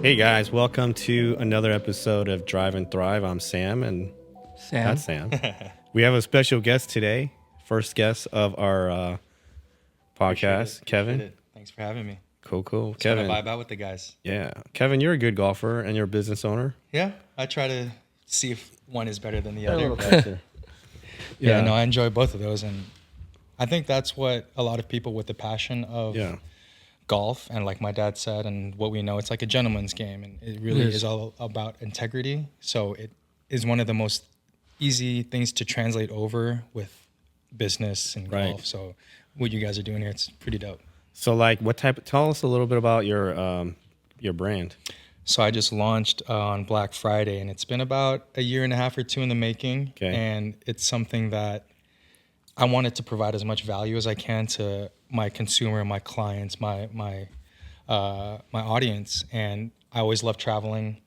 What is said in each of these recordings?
Hey guys, welcome to another episode of Drive and Thrive. I'm Sam, and Sam. that's Sam. We have a special guest today, first guest of our podcast, Kevin. Appreciate it. Thanks for having me. Cool. Just Kevin. want to vibe out with the guys. Yeah. Kevin, you're a good golfer and you're a business owner. Yeah, I try to see if one is better than the A other. little but- pressure. yeah, no, I enjoy both of those, and I think that's what a lot of people with the passion of golf, and like my dad said, and what we know, it's like a gentleman's game, and it really Yes. is all about integrity. So it is one of the most easy things to translate over with business and Right. golf. So what you guys are doing here, it's pretty dope. So, like, tell us a little bit about your brand. So I just launched on Black Friday, and it's been about a year and a half or two in the making. Okay. And it's something that I wanted to provide as much value as I can to my consumer, my clients, my audience. And I always love traveling.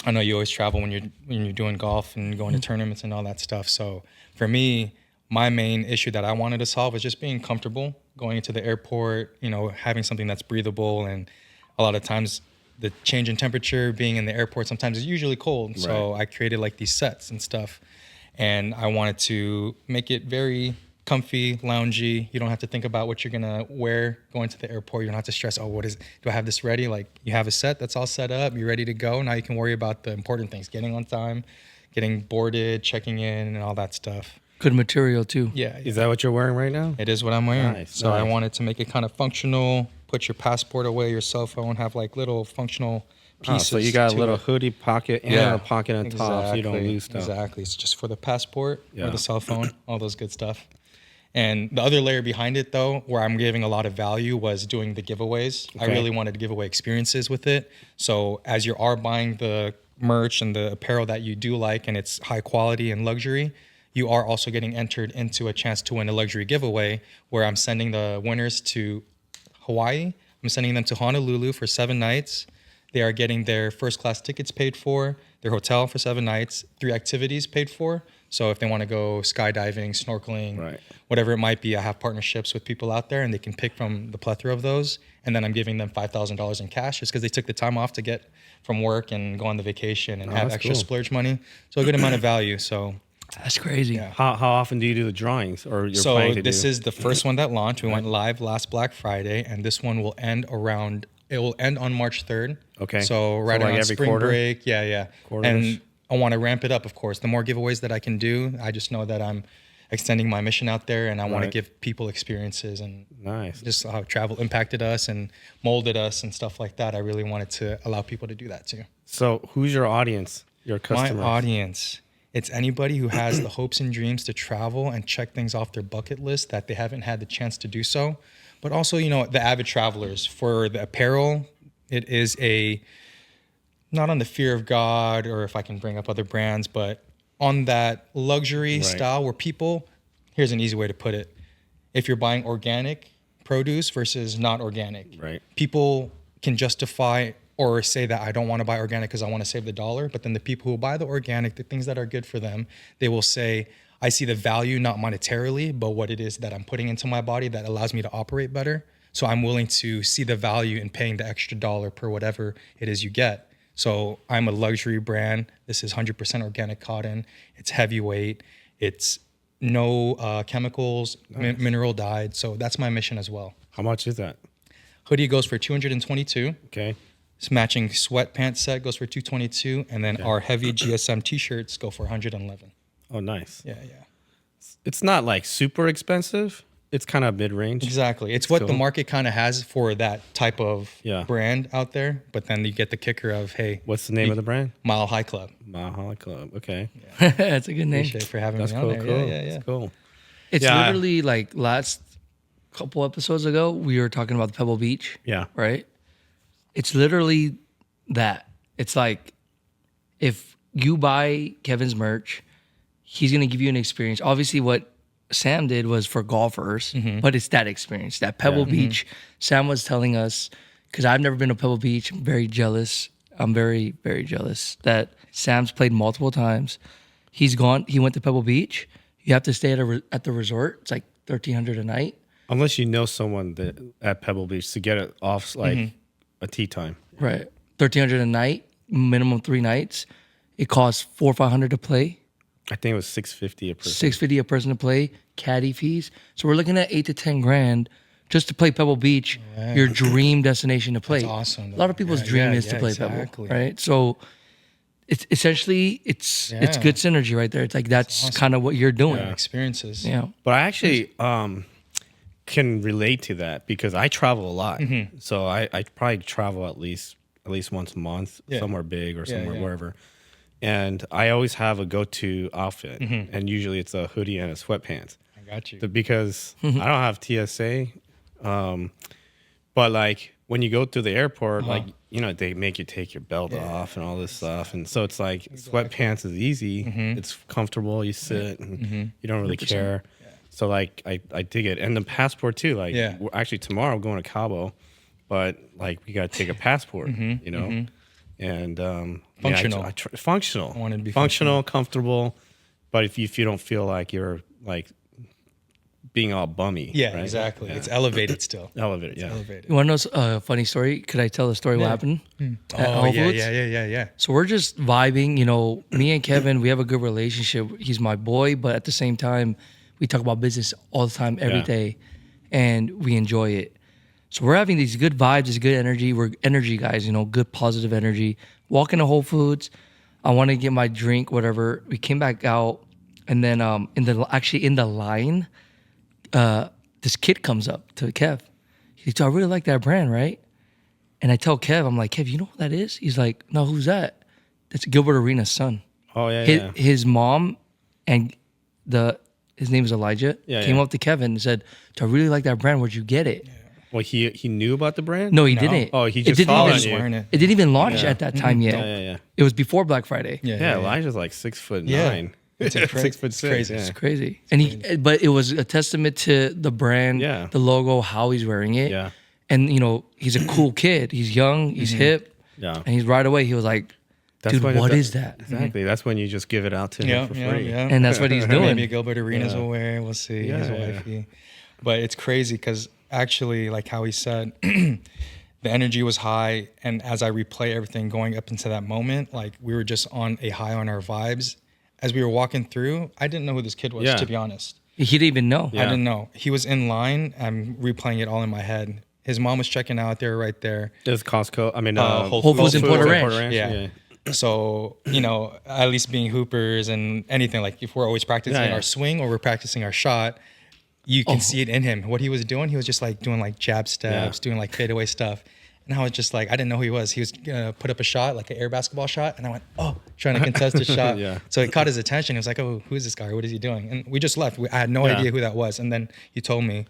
I know you always travel when you're doing golf and going to tournaments and all that stuff. So for me, my main issue that I wanted to solve was just being comfortable going into the airport, having something that's breathable. And a lot of times the change in temperature being in the airport sometimes is usually cold. So I created like these sets and stuff. And I wanted to make it very comfy, loungy. You don't have to think about what you're gonna wear going to the airport. You don't have to stress, do I have this ready? Like, you have a set that's all set up, you're ready to go. Now you can worry about the important things, getting on time, getting boarded, checking in, and all that stuff. Good material too. Yeah. Is that what you're wearing right now? It is what I'm wearing. Nice, So I nice. wanted to make it kind of functional, put your passport away, your cell phone, have like little functional pieces. So you got a to little it. hoodie pocket and a pocket on top, so you don't lose stuff. Exactly. It's just for the passport Yeah. or the cell phone, all those good stuff. And the other layer behind it, though, where I'm giving a lot of value, was doing the giveaways. I Okay. really wanted to give away experiences with it. So as you are buying the merch and the apparel that you do like, and it's high quality and luxury, you are also getting entered into a chance to win a luxury giveaway, where I'm sending the winners to Hawaii. I'm sending them to Honolulu for 7 nights. They are getting their first class tickets paid for, their hotel for 7 nights, 3 activities paid for. So if they want to go skydiving, snorkeling, Right. whatever it might be, I have partnerships with people out there, and they can pick from the plethora of those. And then I'm giving them $5,000 in cash just because they took the time off to get from work and go on the vacation and have that's extra cool. splurge money. So a good amount of value. So That's crazy. Yeah. How often do you do the drawings, or you're so planning to this do? is the first one that launched. We went live last Black Friday, and this one will end on March 3rd. Okay. So So right like around every spring quarter? break. Yeah. Quarter-ish? And I want to ramp it up, of course. The more giveaways that I can do, I just know that I'm extending my mission out there, and I want to Right. give people experiences and Nice. just how travel impacted us and molded us and stuff like that. I really wanted to allow people to do that too. So who's your audience? Your customers? My audience, it's anybody who has the hopes and dreams to travel and check things off their bucket list that they haven't had the chance to do so. But also, the avid travelers. For the apparel, it is not on the fear of God, or if I can bring up other brands, but on that luxury Right. style where here's an easy way to put it. If you're buying organic produce versus not organic, Right. people can justify or say that I don't want to buy organic because I want to save the dollar. But then the people who buy the organic, the things that are good for them, they will say, I see the value not monetarily, but what it is that I'm putting into my body that allows me to operate better. So I'm willing to see the value in paying the extra dollar per whatever it is you get. So I'm a luxury brand. This is 100% organic cotton. It's heavyweight. It's no chemicals, mineral dyed. So that's my mission as well. How much is that? Hoodie goes for $222. Okay. This matching sweatpants set goes for $222, and then our heavy GSM t-shirts go for $111. Oh, nice. Yeah. It's not like super expensive. It's kind of mid-range. Exactly. It's what the cool. market kind of has for that type of Yeah. brand out there, but then you get the kicker of, hey, What's the name of the brand? Mile High Club. Mahalo Club. Okay. That's a good name. Appreciate it for having That's me cool. on there. Cool. Yeah. That's cool. It's Yeah. literally like last couple episodes ago, we were talking about the Pebble Beach, Yeah. right? It's literally that. It's like if you buy Kevin's merch, he's going to give you an experience. Obviously, what Sam did was for golfers, but it's that experience, that Pebble Beach. Sam was telling us, because I've never been to Pebble Beach, I'm very jealous. I'm very, very jealous that Sam's played multiple times. He went to Pebble Beach. You have to stay at the resort. It's like $1,300 a night. Unless you know someone at Pebble Beach to get it off like a tea time. Right. $1,300 a night, minimum 3 nights. It costs $400 or $500 to play. I think it was $650 a person. $650 a person to play, caddy fees. So we're looking at $8 to $10,000 just to play Pebble Beach, your dream destination to play. That's awesome. A lot of people's dream is to play Pebble, right? So it's essentially it's good synergy right there. It's like that's kind of what you're doing. Experiences. Yeah. But I actually can relate to that because I travel a lot. So I probably travel at least once a month, somewhere big or somewhere wherever. And I always have a go-to outfit, and usually it's a hoodie and a sweatpants. I got you. Because I don't have TSA, but like when you go through the airport, like they make you take your belt off and all this stuff, and so it's like sweatpants is easy, it's comfortable, you sit, and you don't really care. So like I dig it, and the passport too. Like we're actually tomorrow I'm going to Cabo, but like we got to take a passport, you know. And functional. Functional. I wanted to be functional, comfortable. But if you don't feel like you're like being all bummy. Yeah, right? exactly. Yeah. It's elevated still. Elevated, yeah. Elevated. You want to know a funny story? Could I tell the story what happened? At Whole Foods? Yeah. So we're just vibing. You know, me and Kevin, we have a good relationship. He's my boy, but at the same time, we talk about business all the time, every day, and we enjoy it. So we're having these good vibes, this good energy. We're energy guys, you know, good positive energy. Walk into Whole Foods. I want to get my drink, whatever. We came back out, and then in the line, this kid comes up to Kev. He's like, I really like that brand, right? And I tell Kev, I'm like, Kev, you know who that is? He's like, no, who's that? That's Gilbert Arenas' son. Oh yeah, His mom and his name is Elijah. Came up to Kevin and said, I really like that brand. Where'd you get it? Well, he knew about the brand? No, he didn't. Oh, he just followed you. It didn't even launch at that time yet. Yeah. It was before Black Friday. Yeah, Elijah's like 6'9". It's 6'6". crazy. Yeah. It's crazy. And but it was a testament to the brand, the logo, how he's wearing it. Yeah. And, you know, he's a cool kid. He's young, he's hip. Yeah. And he's right away, he was like, dude, what is that? Exactly. That's when you just give it out to him for free. Yeah. And that's what he's doing. Maybe Gilbert Arenas will wear. We'll see. His wifey. But it's crazy because actually, like how he said, the energy was high. And as I replay everything going up into that moment, like we were just on a high on our vibes. As we were walking through, I didn't know who this kid was, to be honest. He didn't even know. I didn't know. He was in line. I'm replaying it all in my head. His mom was checking out there right there. It was Costco. I mean, Whole Foods in Porter Ranch. Yeah. So, you know, at least being hoopers and anything, like if we're always practicing our swing or we're practicing our shot, you can see it in him. What he was doing, he was just like doing like jab steps, doing like fadeaway stuff. And I was just like, I didn't know who he was. He was gonna put up a shot, like an air basketball shot. And I went, trying to contest a shot. So it caught his attention. He was like, oh, who is this guy? What is he doing? And we just left. I had no idea who that was. And then he told me.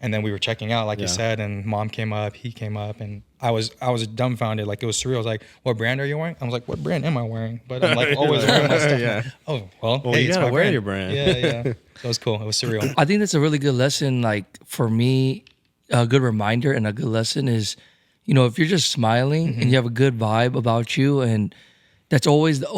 And then we were checking out, like you said, and mom came up, he came up, and I was dumbfounded. Like it was surreal. I was like, what brand are you wearing? I was like, what brand am I wearing? But I'm like always wearing my stuff. Oh, well, hey, you it's gotta my wear brand. your brand. Yeah. It was cool. It was surreal. I think that's a really good lesson. Like for me, a good reminder and a good lesson is, you know, if you're just smiling and you have a good vibe about you, and that's always the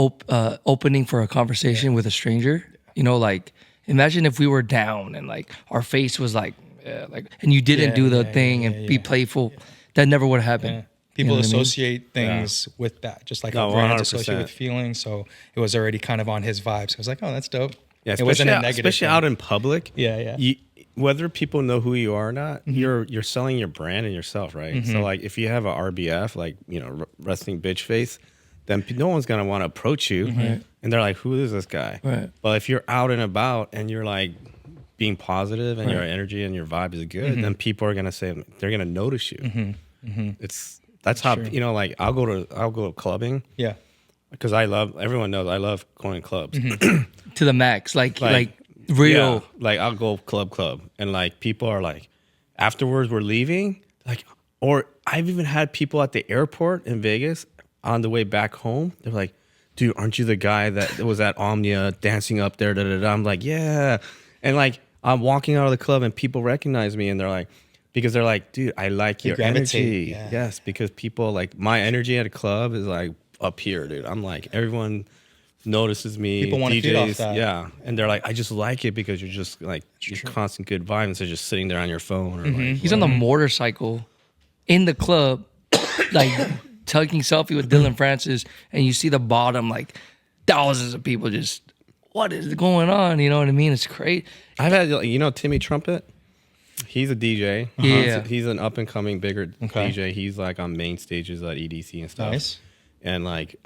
opening for a conversation with a stranger. You know, like imagine if we were down and like our face was like and you didn't do the thing and be playful. That never would have happened. People You know what I mean? associate things with that, just like No, how brands 100%. associate with feelings. So it was already kind of on his vibes. I was like, oh, that's dope. Yeah, it wasn't a especially negative especially thing. out in public. Yeah. Whether people know who you are or not, you're selling your brand and yourself, right? So like if you have a RBF, like, you know, wrestling bitch face, then no one's gonna want to approach you, and they're like, who is this guy? Right. But if you're out and about and you're like being positive and your energy and your vibe is good, then people are gonna say, they're gonna notice you. That's how, you know, like I'll go clubbing. Yeah. Because everyone knows I love going to clubs. To the max, like real. Yeah, like I'll go club, and like people are like, afterwards we're leaving, like, or I've even had people at the airport in Vegas on the way back home. They're like, dude, aren't you the guy that was at Omnia dancing up there? Da, da, da. I'm like, yeah, and like I'm walking out of the club and people recognize me and they're like, because they're like, dude, I like your energy. Yeah. Yes, because people like my energy at a club is like up here, dude. I'm like, everyone notices me. People want to feed off that. Yeah. And they're like, I just like it because you're just like, you're constant good vibe instead of just sitting there on your phone. Or like, He's on the motorcycle in the club, like taking selfie with Dylan Francis, and you see the bottom, like thousands of people just, what is going on? You know what I mean? It's great. I've had, Timmy Trumpet. He's a DJ. Yeah. He's an up and coming bigger Okay. DJ. He's like on main stages at EDC and stuff. Nice. And like,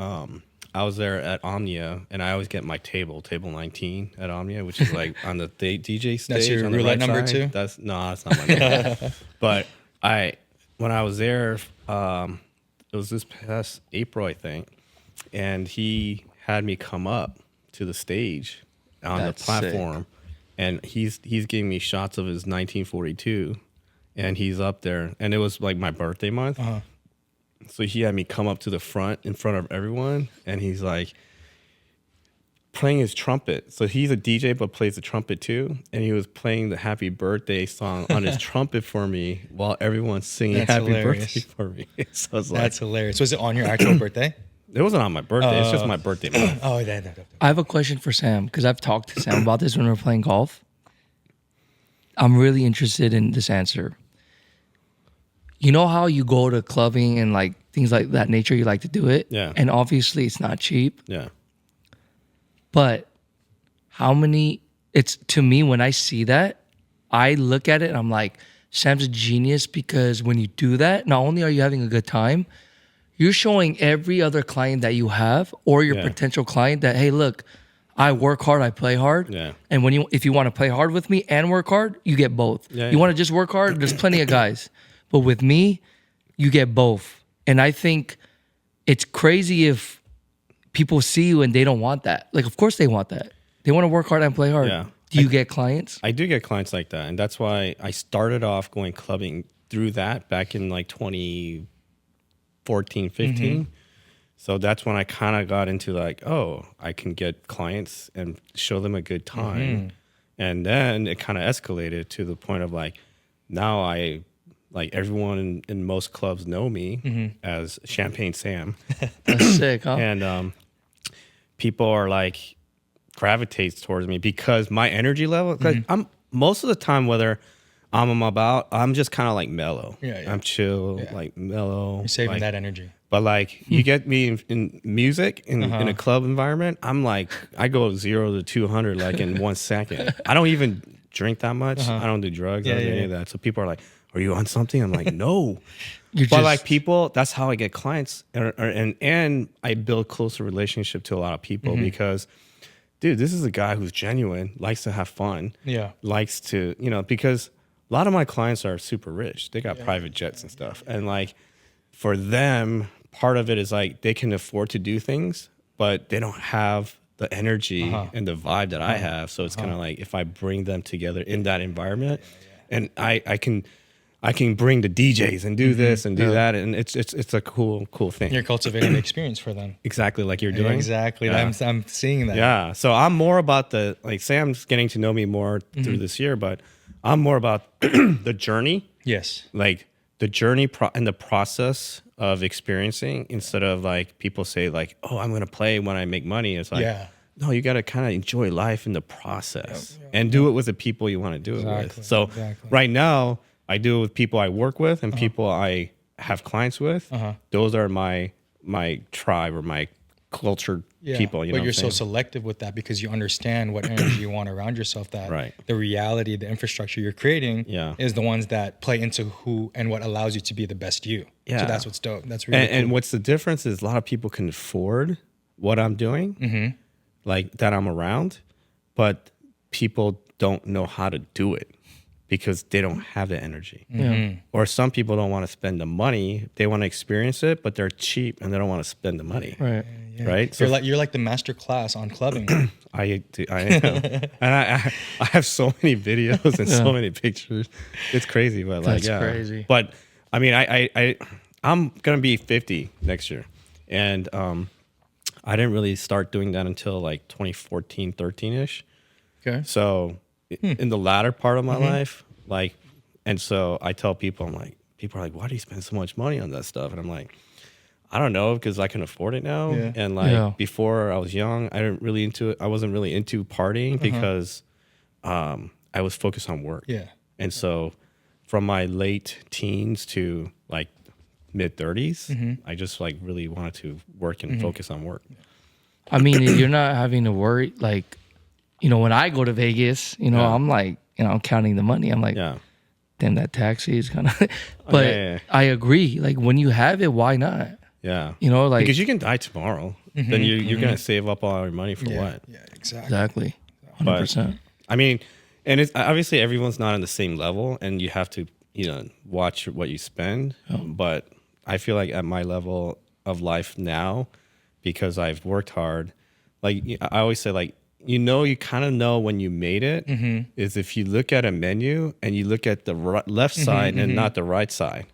I was there at Omnia, and I always get my table 19 at Omnia, which is like on the DJ stage. That's your on the roulette number side. too? That's not my number. But when I was there, it was this past April, I think, and he had me come up to the stage on That's the platform, and he's giving me shots of his 1942, and he's up there, and it was like my birthday month. So he had me come up to the front in front of everyone, and he's like playing his trumpet. So he's a DJ but plays the trumpet too, and he was playing the happy birthday song on his trumpet for me while everyone's singing That's happy hilarious. birthday for me. So it's like, That's hilarious. Was it on your actual birthday? it wasn't on my birthday. It's just my birthday month. Oh, yeah. I have a question for Sam, because I've talked to Sam about this when we were playing golf. I'm really interested in this answer. You know how you go to clubbing and like things like that nature, you like to do it? Yeah. And obviously it's not cheap, Yeah. but how many, it's to me, when I see that, I look at it and I'm like, Sam's a genius, because when you do that, not only are you having a good time, you're showing every other client that you have or your Yeah. potential client that, hey, look, I work hard, I play hard. Yeah. And if you want to play hard with me and work hard, you get both. Yeah, you yeah. want to just work hard, there's plenty of guys. But with me, you get both. And I think it's crazy if people see you and they don't want that. Like, of course they want that. They want to work hard and play hard. Yeah. Do you get clients? I do get clients like that, and that's why I started off going clubbing through that back in like 2014, 15. So that's when I kind of got into like, oh, I can get clients and show them a good time. And then it kind of escalated to the point of like, now like everyone in most clubs know me as Champagne Sam. That's sick, huh? And people are like gravitates towards me because my energy level, because I'm most of the time, whether I'm just kind of like mellow. Yeah, yeah. I'm chill, Yeah. like mellow. You're saving like, that energy. But like you get me in music in a club environment, I'm like, I go 0 to 200 like in 1 second. I don't even drink that much. I don't do drugs. I don't do any of that. So people are like, are you on something? I'm like, no. But like people, that's how I get clients, and I build closer relationship to a lot of people because, dude, this is a guy who's genuine, likes to have fun, likes to, because a lot of my clients are super rich. They got private jets and stuff, and like for them, part of it is like they can afford to do things, but they don't have the energy and the vibe that I have. So it's kind of like if I bring them together in that environment, and I can bring the DJs and do this and do that, and it's a cool thing. You're cultivating the experience for them. Exactly like you're doing. Exactly. Yeah. I'm seeing that. Yeah. So I'm more about Sam's getting to know me more through this year, but I'm more about the journey, Yes. like the journey and the process of experiencing, instead of like people say like, oh, I'm going to play when I make money. It's like, no, you got to kind of enjoy life in the process and do it with the people you want to do it with. So right now, I do it with people I work with and people I have clients with. Those are my tribe or my cultured people. You know but you're what so I'm saying? selective with that because you understand what energy you want around yourself. That the reality, the infrastructure you're creating is the ones that play into who and what allows you to be the best you. Yeah. So that's what's dope. That's really cool. And what's the difference is a lot of people can afford what I'm doing, like that I'm around, but people don't know how to do it because they don't have the energy. Or some people don't want to spend the money. They want to experience it, but they're cheap and they don't want to spend the money. Right. So you're like the master class on clubbing. I am. And I have so many videos and so many pictures. It's crazy, but like, That's crazy. But I mean, I'm going to be 50 next year. And I didn't really start doing that until like 2014, 13-ish. Okay. So in the latter part of my life, like, and so I tell people, I'm like, people are like, why do you spend so much money on that stuff? And I'm like, I don't know, because I can afford it now. Yeah. And like before I was young, I wasn't really into partying because I was focused on work. Yeah. And so from my late teens to like mid 30s. I just like really wanted to work and focus on work. I mean, you're not having to worry. Like, when I go to Vegas, I'm like, I'm counting the money. I'm like, Yeah. damn, that taxi is kind of. But yeah. I agree. Like, when you have it, why not? Yeah. Like, Because you can die tomorrow. Then you're going to save up all your money for what? Yeah, exactly. exactly, 100%. I mean, and it's obviously everyone's not on the same level, and you have to, watch what you spend. But I feel like at my level of life now, because I've worked hard, like I always say, like, you kind of know when you made it is if you look at a menu and you look at the left side and not the right side.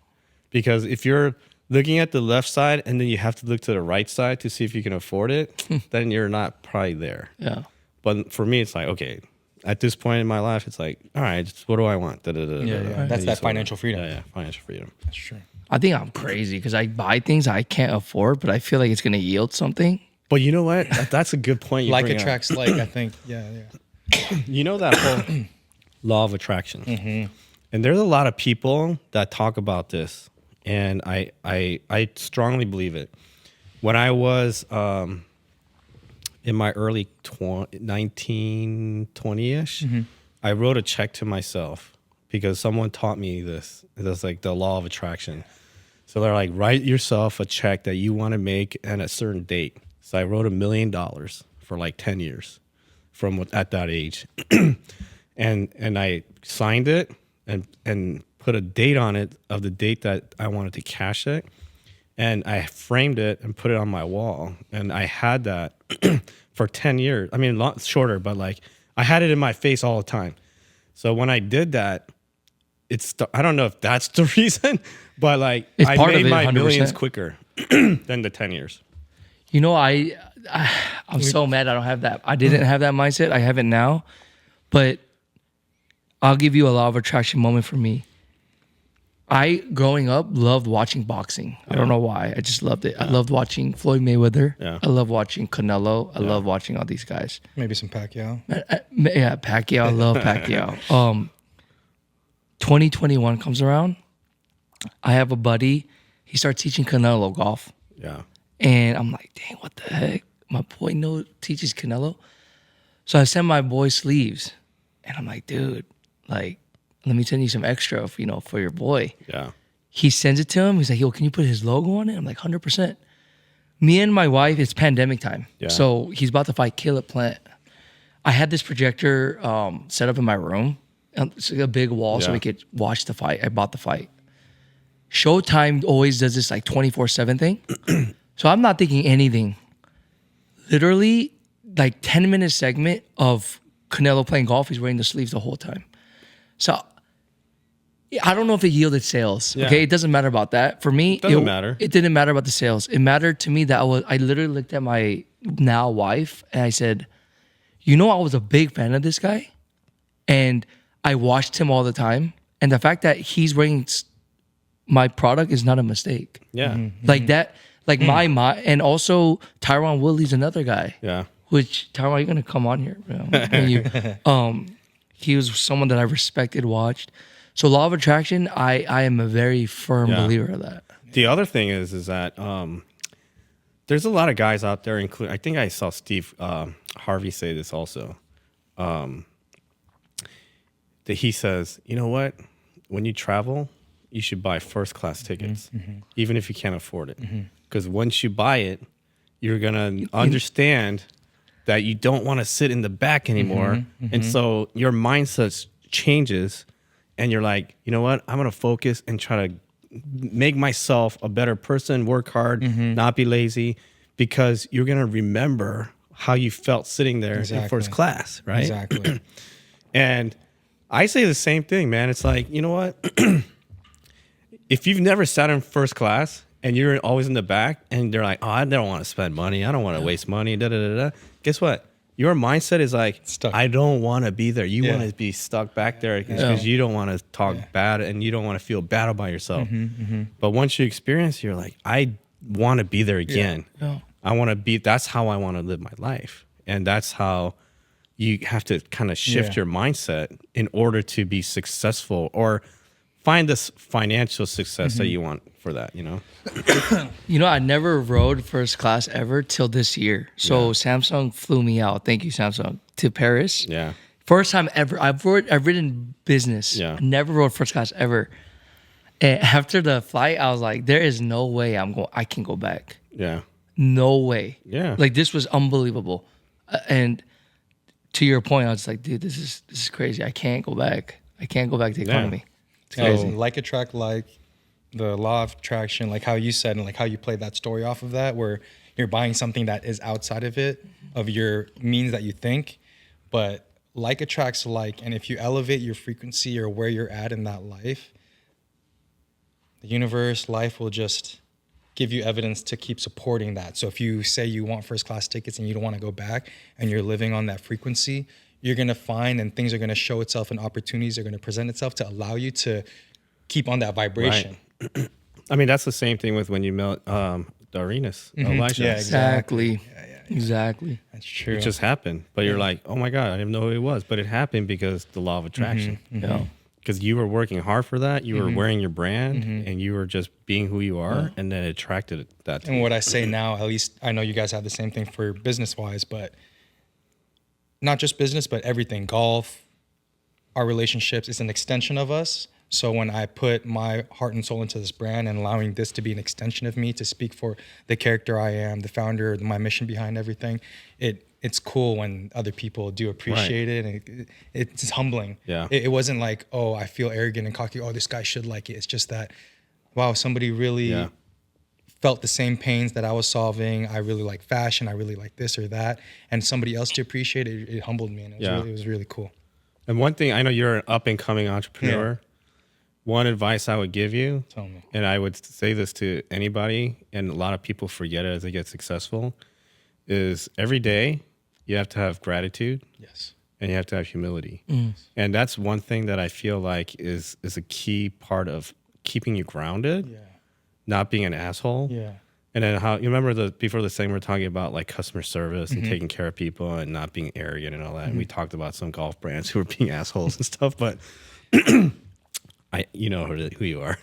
Because if you're looking at the left side and then you have to look to the right side to see if you can afford it, then you're not probably there. Yeah. But for me, it's like, okay, at this point in my life, it's like, all right, what do I want? Yeah. That's that financial freedom. Yeah, financial freedom. That's true. I think I'm crazy because I buy things I can't afford, but I feel like it's going to yield something. But you know what? That's a good point. Like attracts like, I think. Yeah. You know that whole law of attraction. And there's a lot of people that talk about this. And I strongly believe it. When I was in my early 1920-ish, I wrote a check to myself because someone taught me this. It's like the law of attraction. So they're like, write yourself a check that you want to make at a certain date. So I wrote $1 million for like 10 years from at that age. and I signed it and put a date on it of the date that I wanted to cash it. And I framed it and put it on my wall. And I had that for 10 years. I mean, a lot shorter, but like I had it in my face all the time. So when I did that, I don't know if that's the reason, but like It's I part of made it, my 100%. millions quicker than the 10 years. I'm so mad I don't have that. I didn't have that mindset. I have it now. But I'll give you a law of attraction moment for me. I, growing up, loved watching boxing. I don't know why. I just loved it. I loved watching Floyd Mayweather. Yeah. I love watching Canelo. I love watching all these guys. Maybe some Pacquiao. Yeah, Pacquiao. I love Pacquiao. 2021 comes around. I have a buddy. He starts teaching Canelo golf. Yeah. And I'm like, dang, what the heck? My boy teaches Canelo. So I send my boy sleeves. And I'm like, dude, like, let me send you some extra, for your boy. Yeah. He sends it to him. He's like, yo, can you put his logo on it? I'm like, 100%. Me and my wife, it's pandemic time. Yeah. So he's about to fight Caleb Plant. I had this projector set up in my room. It's like a big wall so Yeah. we could watch the fight. I bought the fight. Showtime always does this like 24/7 thing. So I'm not thinking anything. Literally, like 10-minute segment of Canelo playing golf. He's wearing the sleeves the whole time. So I don't know if it yielded sales. Yeah. Okay, it doesn't matter about that. For me, Doesn't matter. It didn't matter about the sales. It mattered to me that I literally looked at my now wife and I said, I was a big fan of this guy, and I watched him all the time. And the fact that he's wearing my product is not a mistake. Yeah. Like that, like my and also Tyron Woodley's another guy. Yeah. Which Tyron, you're gonna come on here, bro. He was someone that I respected, watched. So law of attraction, I am a very firm believer of that. The other thing is that there's a lot of guys out there, including I think I saw Steve Harvey say this also. That he says, you know what? When you travel, you should buy first class tickets, even if you can't afford it. Because once you buy it, you're gonna understand that you don't want to sit in the back anymore. And so your mindset changes and you're like, you know what? I'm going to focus and try to make myself a better person, work hard, not be lazy, because you're going to remember how you felt sitting there in first class, right? Exactly. And I say the same thing, man. It's like, you know what? If you've never sat in first class and you're always in the back and they're like, oh, I don't want to spend money. I don't want to waste money. Guess what? Your mindset is like, stuck. I don't want to be there. You want to be stuck back there because you don't want to talk bad and you don't want to feel bad about yourself. But once you experience, you're like, I want to be there again. Yeah. I want to be, that's how I want to live my life. And that's how you have to kind of shift your mindset in order to be successful or find this financial success that you want for that, you know? You know, I never rode first class ever till this year. So Samsung flew me out. Thank you, Samsung, to Paris. Yeah. First time ever. I've ridden business. Yeah. Never rode first class ever. And after the flight, I was like, there is no way I can go back. Yeah. No way. Yeah. Like this was unbelievable. And to your point, I was like, dude, this is crazy. I can't go back. I can't go back to economy. It's crazy. Like attract like, the law of attraction, like how you said, and like how you played that story off of that, where you're buying something that is outside of it, of your means that you think, but like attracts like, and if you elevate your frequency or where you're at in that life, the universe, life will just give you evidence to keep supporting that. So if you say you want first class tickets and you don't want to go back and you're living on that frequency, you're going to find, and things are going to show itself, and opportunities are going to present itself to allow you to keep on that vibration. Right. I mean, that's the same thing with when you met Darinas, Elijah. Yeah, Exactly. Yeah. Exactly. That's true. It just happened. But you're like, oh my God, I didn't know who it was. But it happened because the law of attraction. Yeah. Because you were working hard for that. You were wearing your brand and you were just being who you are. And then it attracted that to And you. what I say now, at least I know you guys have the same thing for business wise, but not just business, but everything. Golf, our relationships, is an extension of us. So when I put my heart and soul into this brand and allowing this to be an extension of me, to speak for the character I am, the founder, my mission behind everything, it's cool when other people do appreciate it. And it's humbling. Yeah. It wasn't like, oh, I feel arrogant and cocky. Oh, this guy should like it. It's just that, wow, somebody really felt the same pains that I was solving. I really like fashion. I really like this or that. And somebody else to appreciate it, it humbled me. And it was really cool. And one thing, I know you're an up and coming entrepreneur. Yeah. One advice I would give you, Tell me. and I would say this to anybody, and a lot of people forget it as they get successful, is every day you have to have gratitude. Yes. And you have to have humility. And that's one thing that I feel like is a key part of keeping you grounded, not being an asshole. Yeah. And then how, you remember before the segment, we were talking about like customer service and taking care of people and not being arrogant and all that. And we talked about some golf brands who were being assholes and stuff, but you know who you are.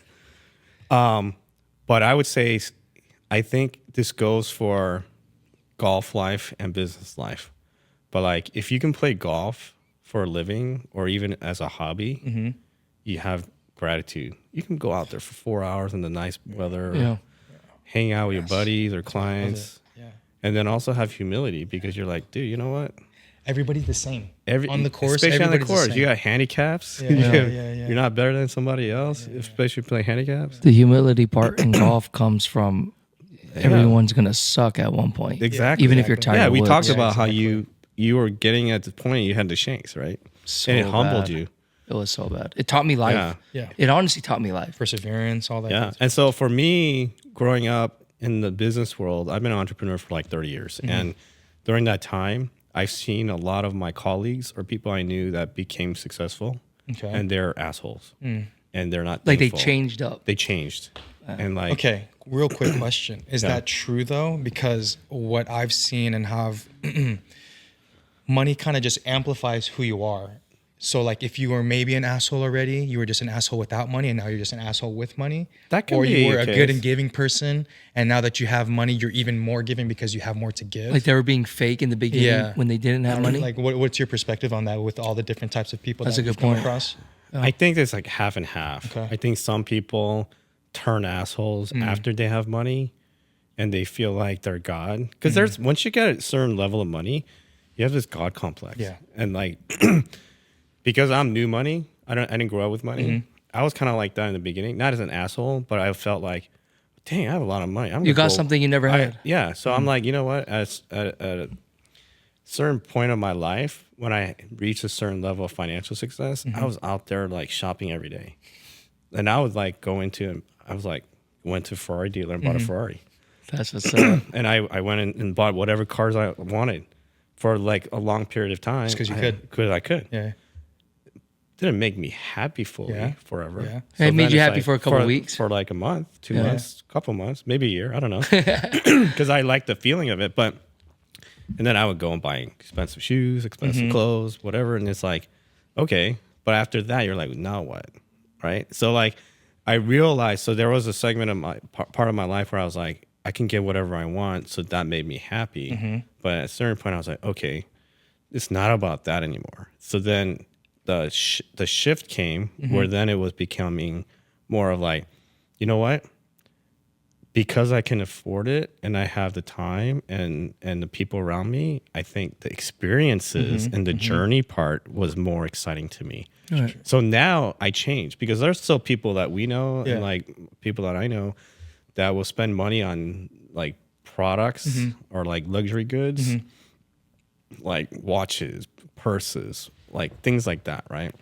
But I would say, I think this goes for golf life and business life. But like, if you can play golf for a living or even as a hobby, you have gratitude. You can go out there for 4 hours in the nice weather, hang out with your buddies or clients, and then also have humility, because you're like, dude, you know what? Everybody's the same. On the course, especially on the course, you got handicaps. You're not better than somebody else, especially playing handicaps. The humility part in golf comes from everyone's gonna suck at one point. Exactly. Even if you're tired. Yeah, we Woods. talked about how you were getting at the point you had the shanks, right? So and it humbled bad. you. It was so bad. It taught me life. Yeah. It honestly taught me life. Perseverance, all that. Yeah. And so for me, growing up in the business world, I've been an entrepreneur for like 30 years. And during that time, I've seen a lot of my colleagues or people I knew that became successful, and they're assholes, and they're not Like thankful. they changed up. They changed, and like, Okay, real quick question. Is that true though? Because what I've seen and have, money kind of just amplifies who you are. So like if you were maybe an asshole already, you were just an asshole without money, and now you're just an asshole with money. That can or be you were a a case. good and giving person, and now that you have money, you're even more giving because you have more to give. Like they were being fake in the beginning when they didn't have money. Like what's your perspective on that with all the different types of people That's that a good you've come point. across? I think it's like half and half. Okay. I think some people turn assholes after they have money, and they feel like they're God. Because there's once you get a certain level of money, you have this God complex. Yeah. And like, because I'm new money, I didn't grow up with money. I was kind of like that in the beginning, not as an asshole, but I felt like, dang, I have a lot of money. You got something you never had. So I'm like, you know what? At a certain point of my life, when I reached a certain level of financial success, I was out there like shopping every day. And I was like went to a Ferrari dealer and bought a Ferrari. That's what's up. And I went and bought whatever cars I wanted for like a long period of time. Just 'cause you could. Because I could. Yeah. Didn't make me happy fully forever. Yeah. It made then you it's happy for a couple weeks? For like a month, 2 months, couple months, maybe a year. I don't know. Because I like the feeling of it. And then I would go and buy expensive shoes, expensive clothes, whatever. And it's like, okay. But after that, you're like, now what? right? So like I realized, so there was a segment of my part of my life where I was like, I can get whatever I want. So that made me happy. But at a certain point I was like, okay, it's not about that anymore. So then the shift came where then it was becoming more of like, you know what? Because I can afford it and I have the time and the people around me, I think the experiences and the journey part was more exciting to me. Right. So now I change because there's still people that we know and like people that I know that will spend money on like products or like luxury goods, like watches, purses, like things like that, right?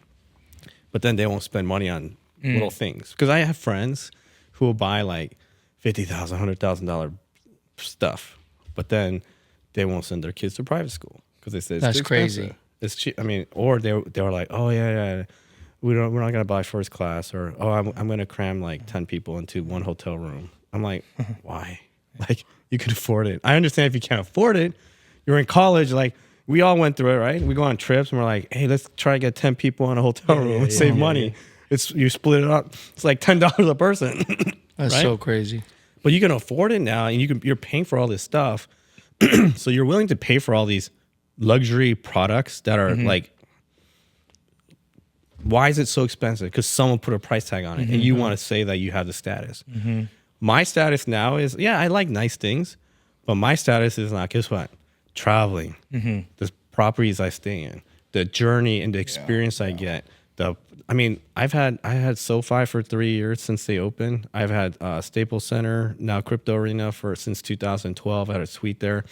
But then they won't spend money on little things. Because I have friends who will buy like $50,000, $100,000 stuff, but then they won't send their kids to private school because they say it's That's too crazy. expensive. It's cheap. I mean, or they were like, oh yeah, we're not gonna buy first class, or oh I'm gonna cram like 10 people into one hotel room. I'm like, why? Like you can afford it. I understand if you can't afford it. You're in college, like we all went through it, right? We go on trips and we're like, hey, let's try to get 10 people in a hotel room and save money. It's you split it up. It's like $10 a person. That's right? so crazy. But you can afford it now, and you're paying for all this stuff. So you're willing to pay for all these luxury products that are like, why is it so expensive? Because someone put a price tag on it, and you want to say that you have the status. My status now is, yeah, I like nice things, but my status is not, guess what? Traveling, the properties I stay in, the journey and the experience I get. I mean, I had SoFi for 3 years since they opened. I've had Staples Center, now Crypto Arena since 2012. I had a suite there.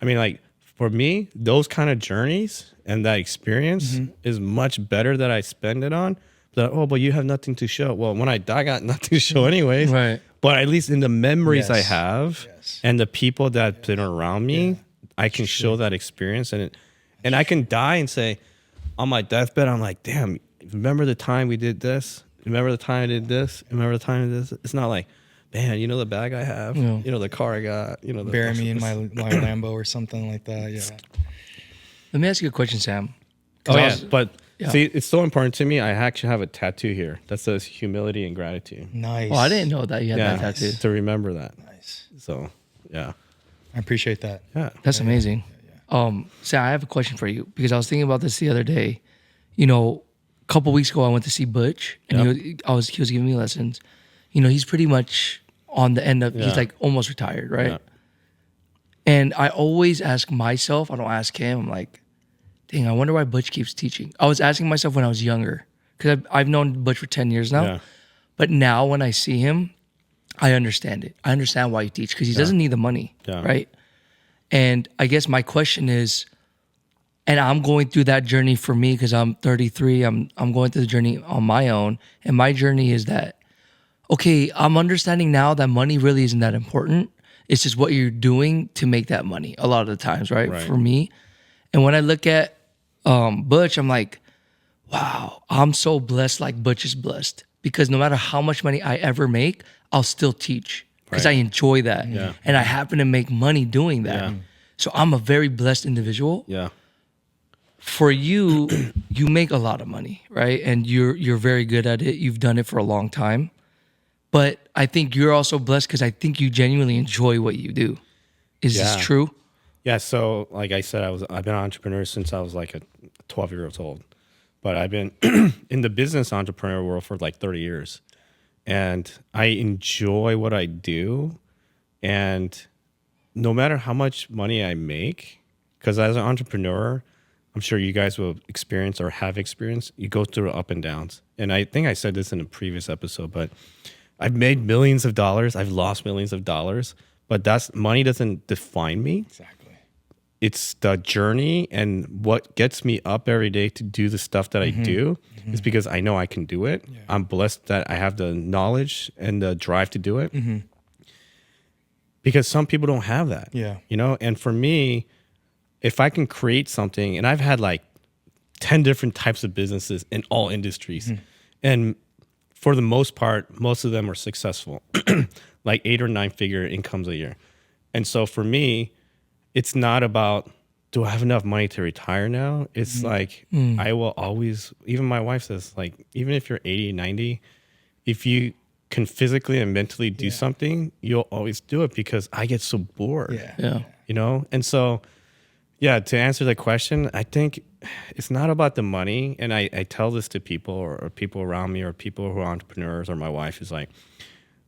I mean, like for me, those kind of journeys and that experience is much better that I spend it on. But you have nothing to show. Well, when I die, I got nothing to show anyways. Right. But at least in the memories I Yes. have Yes. and the people that been around me, I can show that experience, and I can die and say, on my deathbed, I'm like, damn, remember the time we did this? Remember the time I did this? Remember the time I did this? It's not like, man, you know the bag I have? Yeah. You know the car I got? You know, Bury me in my Lambo or something like that. Yeah. Let me ask you a question, Sam. 'Cause Oh, I yeah. was- But yeah. see, it's so important to me. I actually have a tattoo here that says humility and gratitude. Nice. Oh, I didn't know that you had Yeah, that tattoo. to remember that. Nice. So, yeah. I appreciate that. Yeah. That's amazing. Sam, I have a question for you because I was thinking about this the other day. You know, a couple weeks ago, I went to see Butch, and he was giving me lessons. You know, he's pretty much on the end of, he's Yeah. like almost retired, right? Yeah. And I always ask myself, I don't ask him, I'm like, dang, I wonder why Butch keeps teaching. I was asking myself when I was younger because I've known Butch for 10 years now. Yeah. But now when I see him, I understand it. I understand why he teaches because he doesn't need the money, Yeah. right? And I guess my question is, and I'm going through that journey for me because I'm 33. I'm going through the journey on my own. And my journey is that, okay, I'm understanding now that money really isn't that important. It's just what you're doing to make that money a lot of the times, right? Right. For me. And when I look at Butch, I'm like, wow, I'm so blessed like Butch is blessed. Because no matter how much money I ever make, I'll still teach because Right. I enjoy that. Yeah. And I happen to make money doing that. Yeah. So I'm a very blessed individual. Yeah. For you, you make a lot of money, right? And you're very good at it. You've done it for a long time. But I think you're also blessed because I think you genuinely enjoy what you do. Is Yeah. this true? Yeah, so like I said, I've been an entrepreneur since I was like a 12-year-old old. But I've been in the business entrepreneur world for like 30 years. And I enjoy what I do. And no matter how much money I make, because as an entrepreneur, I'm sure you guys will experience or have experienced, you go through up and downs. And I think I said this in a previous episode, but I've made millions of dollars. I've lost millions of dollars. But money doesn't define me. Exactly. It's the journey, and what gets me up every day to do the stuff that I do is because I know I can do it. Yeah. I'm blessed that I have the knowledge and the drive to do it. Because some people don't have that. Yeah. You know, and for me, if I can create something, and I've had like 10 different types of businesses in all industries, and for the most part, most of them are successful, like 8 or 9 figure incomes a year. And so for me, it's not about do I have enough money to retire now? It's like, I will always, even my wife says, like, even if you're 80, 90, if you can physically and mentally do something, you'll always do it, because I get so bored, you know? And so, yeah, to answer the question, I think it's not about the money. And I tell this to people, or people around me, or people who are entrepreneurs, or my wife, is like,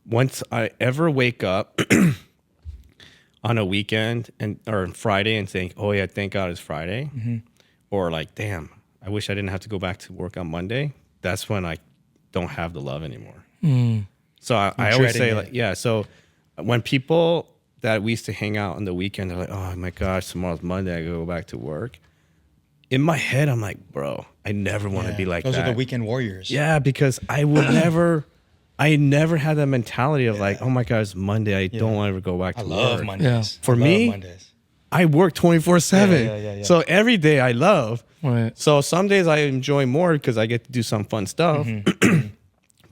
once I ever wake up on a weekend or on Friday and think, oh yeah, thank God it's Friday, or like, damn, I wish I didn't have to go back to work on Monday, that's when I don't have the love anymore. So I always say, like, so when people that we used to hang out on the weekend, they're like, oh my gosh, tomorrow's Monday, I gotta go back to work. In my head, I'm like, bro, I never want to be like those that. are the weekend warriors. Yeah, because I never had that mentality of like, oh my God, it's Monday, I don't want to go back to work. I love Mondays. For me, I work 24/7. So every day I love. Right. So some days I enjoy more because I get to do some fun stuff.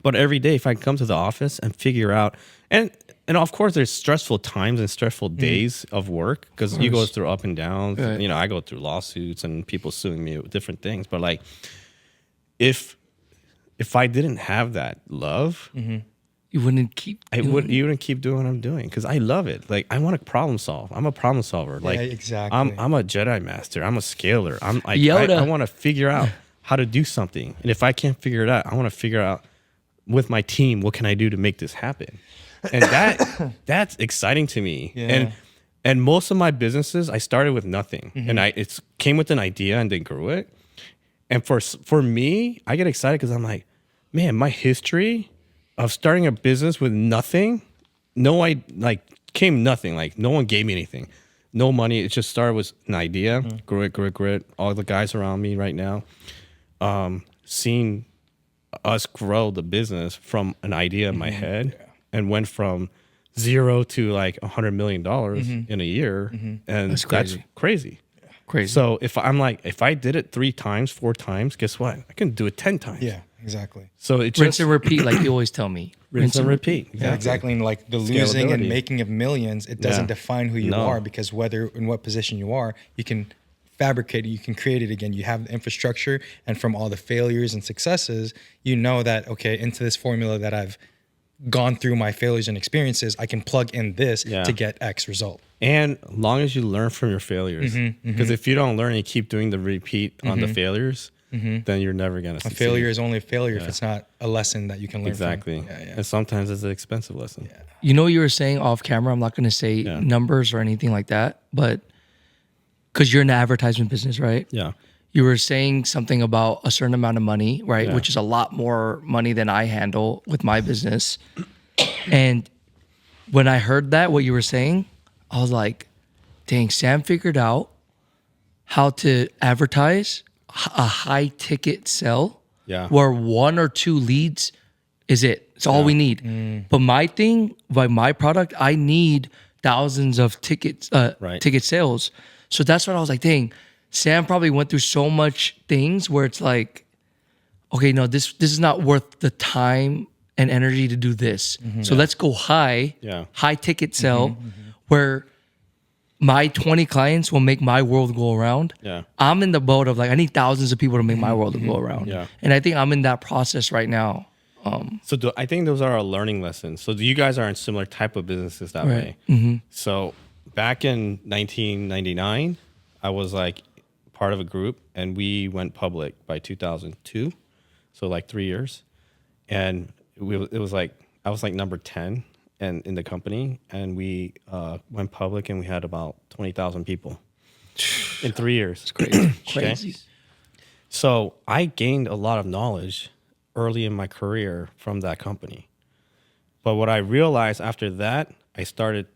But every day, if I come to the office and figure out, and of course there's stressful times and stressful days of work, because you go through up and downs. Right. You know, I go through lawsuits and people suing me with different things. But like, if I didn't have that love, You wouldn't keep. you wouldn't keep doing what I'm doing, because I love it. Like, I want to problem solve. I'm a problem solver. Like, exactly. I'm a Jedi master. I'm a scaler. I'm like, Yoda. I want to figure out how to do something. And if I can't figure it out, I want to figure out with my team, what can I do to make this happen? And that's exciting to me. And most of my businesses, I started with nothing, and it came with an idea and then grew it. And for me, I get excited because I'm like, man, my history of starting a business with nothing, came nothing. Like, no one gave me anything, no money. It just started with an idea, grew it. All the guys around me right now, seeing us grow the business from an idea in my head, and went from 0 to like $100 million in a year. And that's crazy. Crazy. So if I did it 3 times, 4 times, guess what? I can do it 10 times. Yeah, exactly. So it's Rinse just and repeat, like you always tell me. rinse and repeat. Yeah, exactly. And like the losing and Scalability. making of millions, it doesn't define who you are, because whether in what position you are, you can fabricate it, you can create it again. You have the infrastructure, and from all the failures and successes, you know that, okay, into this formula that I've gone through my failures and experiences, I can plug in this to get X result. And as long as you learn from your failures, because if you don't learn and you keep doing the repeat on the failures, then you're never going to succeed. A failure is only a failure if it's not a lesson that you can learn Exactly. from. Yeah. And sometimes it's an expensive lesson. You know, you were saying off camera, I'm not going to say numbers or anything like that, but because you're in the advertisement business, right? Yeah. You were saying something about a certain amount of money, right? Which is a lot more money than I handle with my business. And when I heard that, what you were saying, I was like, dang, Sam figured out how to advertise a high ticket sell where 1 or 2 leads is it. It's all we need. But my thing, by my product, I need thousands of tickets, ticket sales. So that's what I was like, dang, Sam probably went through so much things where it's like, okay, no, this is not worth the time and energy to do this. So let's go high ticket sell where my 20 clients will make my world go around. I'm in the boat of like, I need thousands of people to make my world go around. And I think I'm in that process right now. I think those are our learning lessons. So you guys are in similar type of businesses that way. So back in 1999, I was like part of a group, and we went public by 2002. So like 3 years. And it was like, I was like number 10 and in the company, and we went public, and we had about 20,000 people in 3 years. It's crazy. Crazy. So I gained a lot of knowledge early in my career from that company. But what I realized after that, I started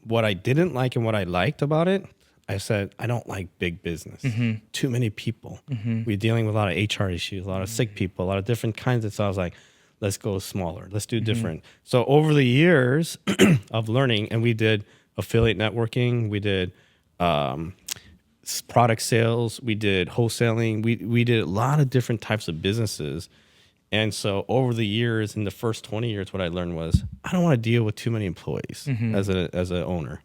what I didn't like and what I liked about it. I said, I don't like big business. Too many people. We're dealing with a lot of HR issues, a lot of sick people, a lot of different kinds of stuff. I was like, let's go smaller. Let's do different. So over the years of learning, and we did affiliate networking, we did product sales, we did wholesaling, we did a lot of different types of businesses. And so over the years, in the first 20 years, what I learned was I don't want to deal with too many employees as an owner.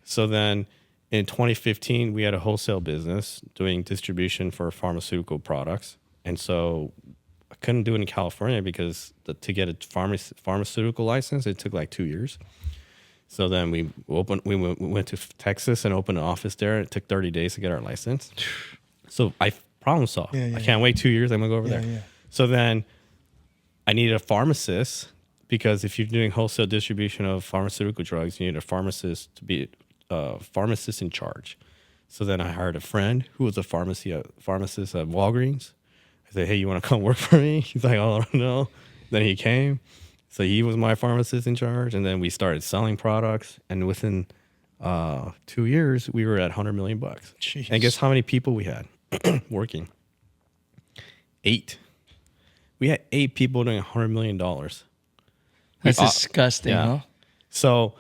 So then in 2015, we had a wholesale business doing distribution for pharmaceutical products. And so I couldn't do it in California because to get a pharmaceutical license, it took like 2 years. So then we went to Texas and opened an office there. It took 30 days to get our license. So I problem solved. I can't wait 2 years. I'm going to go over there. Yeah. So then I needed a pharmacist because if you're doing wholesale distribution of pharmaceutical drugs, you need a pharmacist to be pharmacist in charge. So then I hired a friend who was a pharmacist at Walgreens. I said, hey, you want to come work for me? He's like, oh, I don't know. Then he came. So he was my pharmacist in charge. And then we started selling products. And within 2 years, we were at $100 million. Jeez. And guess how many people we had working? 8. We had 8 people doing $100 million. That's disgusting, huh? So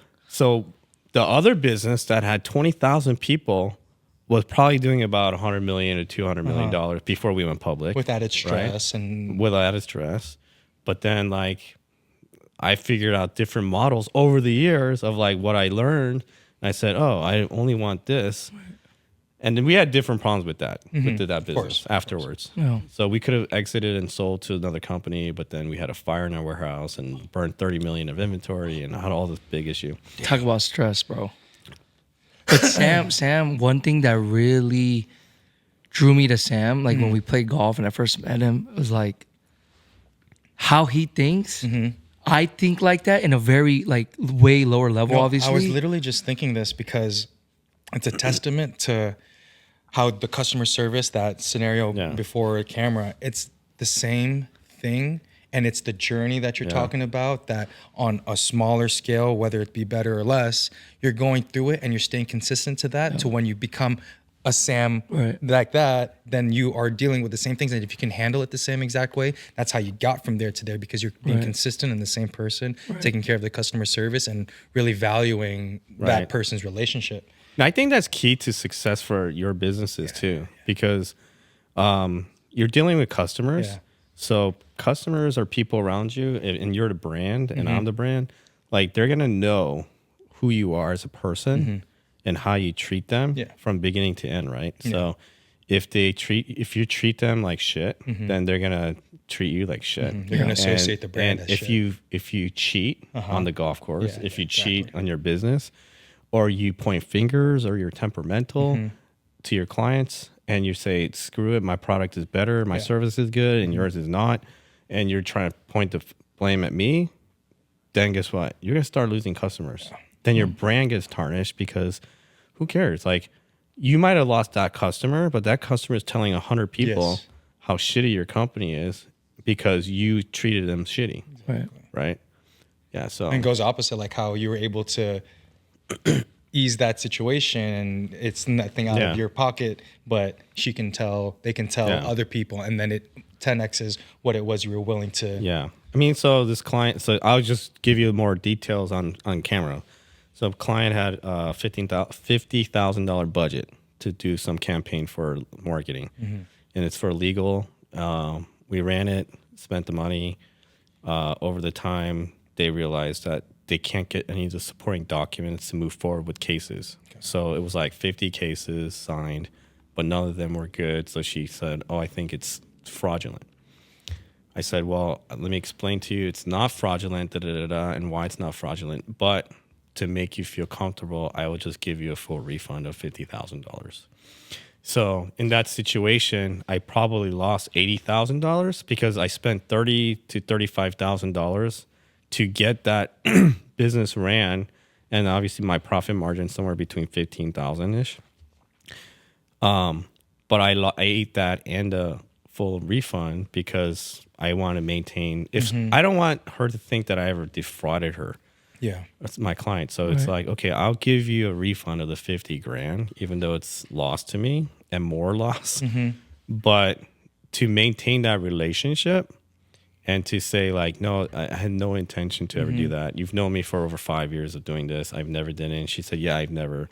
the other business that had 20,000 people was probably doing about $100 million to $200 million before we went public. With added stress with added stress. But then like I figured out different models over the years of like what I learned. And I said, oh, I only want this. And then we had different problems with that, with that business afterwards. Yeah. So we could have exited and sold to another company, but then we had a fire in our warehouse and burned 30 million of inventory and had all this big issue. Talk about stress, bro. But Sam, one thing that really drew me to Sam, like when we played golf and I first met him, was like how he thinks. I think like that in a very like way lower level, obviously. I was literally just thinking this because it's a testament to how the customer service, that scenario before a camera, it's the same thing. And it's the journey that you're talking about that on a smaller scale, whether it be better or less, you're going through it and you're staying consistent to that to when you become a Sam like that, then you are dealing with the same things. And if you can handle it the same exact way, that's how you got from there to there because you're being consistent in the same person, taking care of the customer service and really valuing that person's relationship. And I think that's key to success for your businesses too, because you're dealing with customers. Yeah. So customers are people around you, and you're the brand, and I'm the brand. Like they're gonna know who you are as a person and how you treat them from beginning to end, right? So if you treat them like shit, then they're gonna treat you like shit. They're gonna associate the brand and as shit. if you cheat on the golf course, if you cheat on your business, or you point fingers, or you're temperamental to your clients, and you say, screw it, my product is better, my service is good, and yours is not, and you're trying to point the blame at me, then guess what? You're going to start losing customers. Then your brand gets tarnished because who cares? Like, you might have lost that customer, but that customer is telling 100 people how shitty your company is because you treated them shitty. Right? Yeah, so. And it goes opposite, like how you were able to ease that situation and it's nothing out of your pocket, but they can tell other people, and then it 10x's what it was you were willing to. Yeah. I mean, so this client, so I'll just give you more details on camera. So a client had a $50,000 budget to do some campaign for marketing, and it's for legal. We ran it, spent the money. Over the time, they realized that they can't get any of the supporting documents to move forward with cases. So it was like 50 cases signed, but none of them were good. So she said, oh, I think it's fraudulent. I said, well, let me explain to you. It's not fraudulent, and why it's not fraudulent. But to make you feel comfortable, I will just give you a full refund of $50,000. So in that situation, I probably lost $80,000 because I spent $30,000 to $35,000 to get that business ran, and obviously my profit margin somewhere between 15,000 ish. But I ate that and a full refund because I want to maintain. If I don't want her to think that I ever defrauded her. Yeah, that's my client. So it's like, okay, I'll give you a refund of the 50 grand, even though it's lost to me and more loss. But to maintain that relationship. And to say like, no, I had no intention to ever do that. You've known me for over 5 years of doing this. I've never done it. And she said, yeah, I've never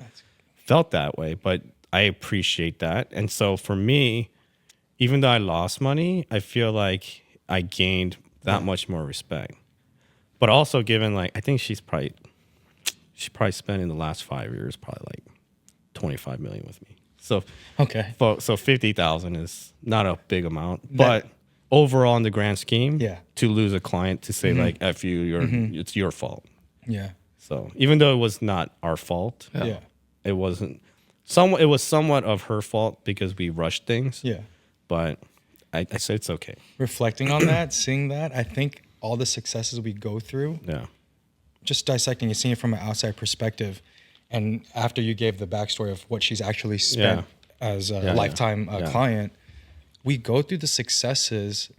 felt that way, but I appreciate that. And so for me, even though I lost money, I feel like I gained that much more respect. But also given like, I think she probably spent in the last 5 years, probably like 25 million with me. So Okay. so 50,000 is not a big amount, but overall in the grand scheme, Yeah. to lose a client to say like F you, it's your fault. Yeah. So even though it was not our fault, Yeah. it wasn't it was somewhat of her fault because we rushed things. Yeah. But I said it's okay. Reflecting on that, seeing that, I think all the successes we go through, Yeah. just dissecting and seeing it from an outside perspective, and after you gave the backstory of what she's actually spent as a lifetime client, we go through the successes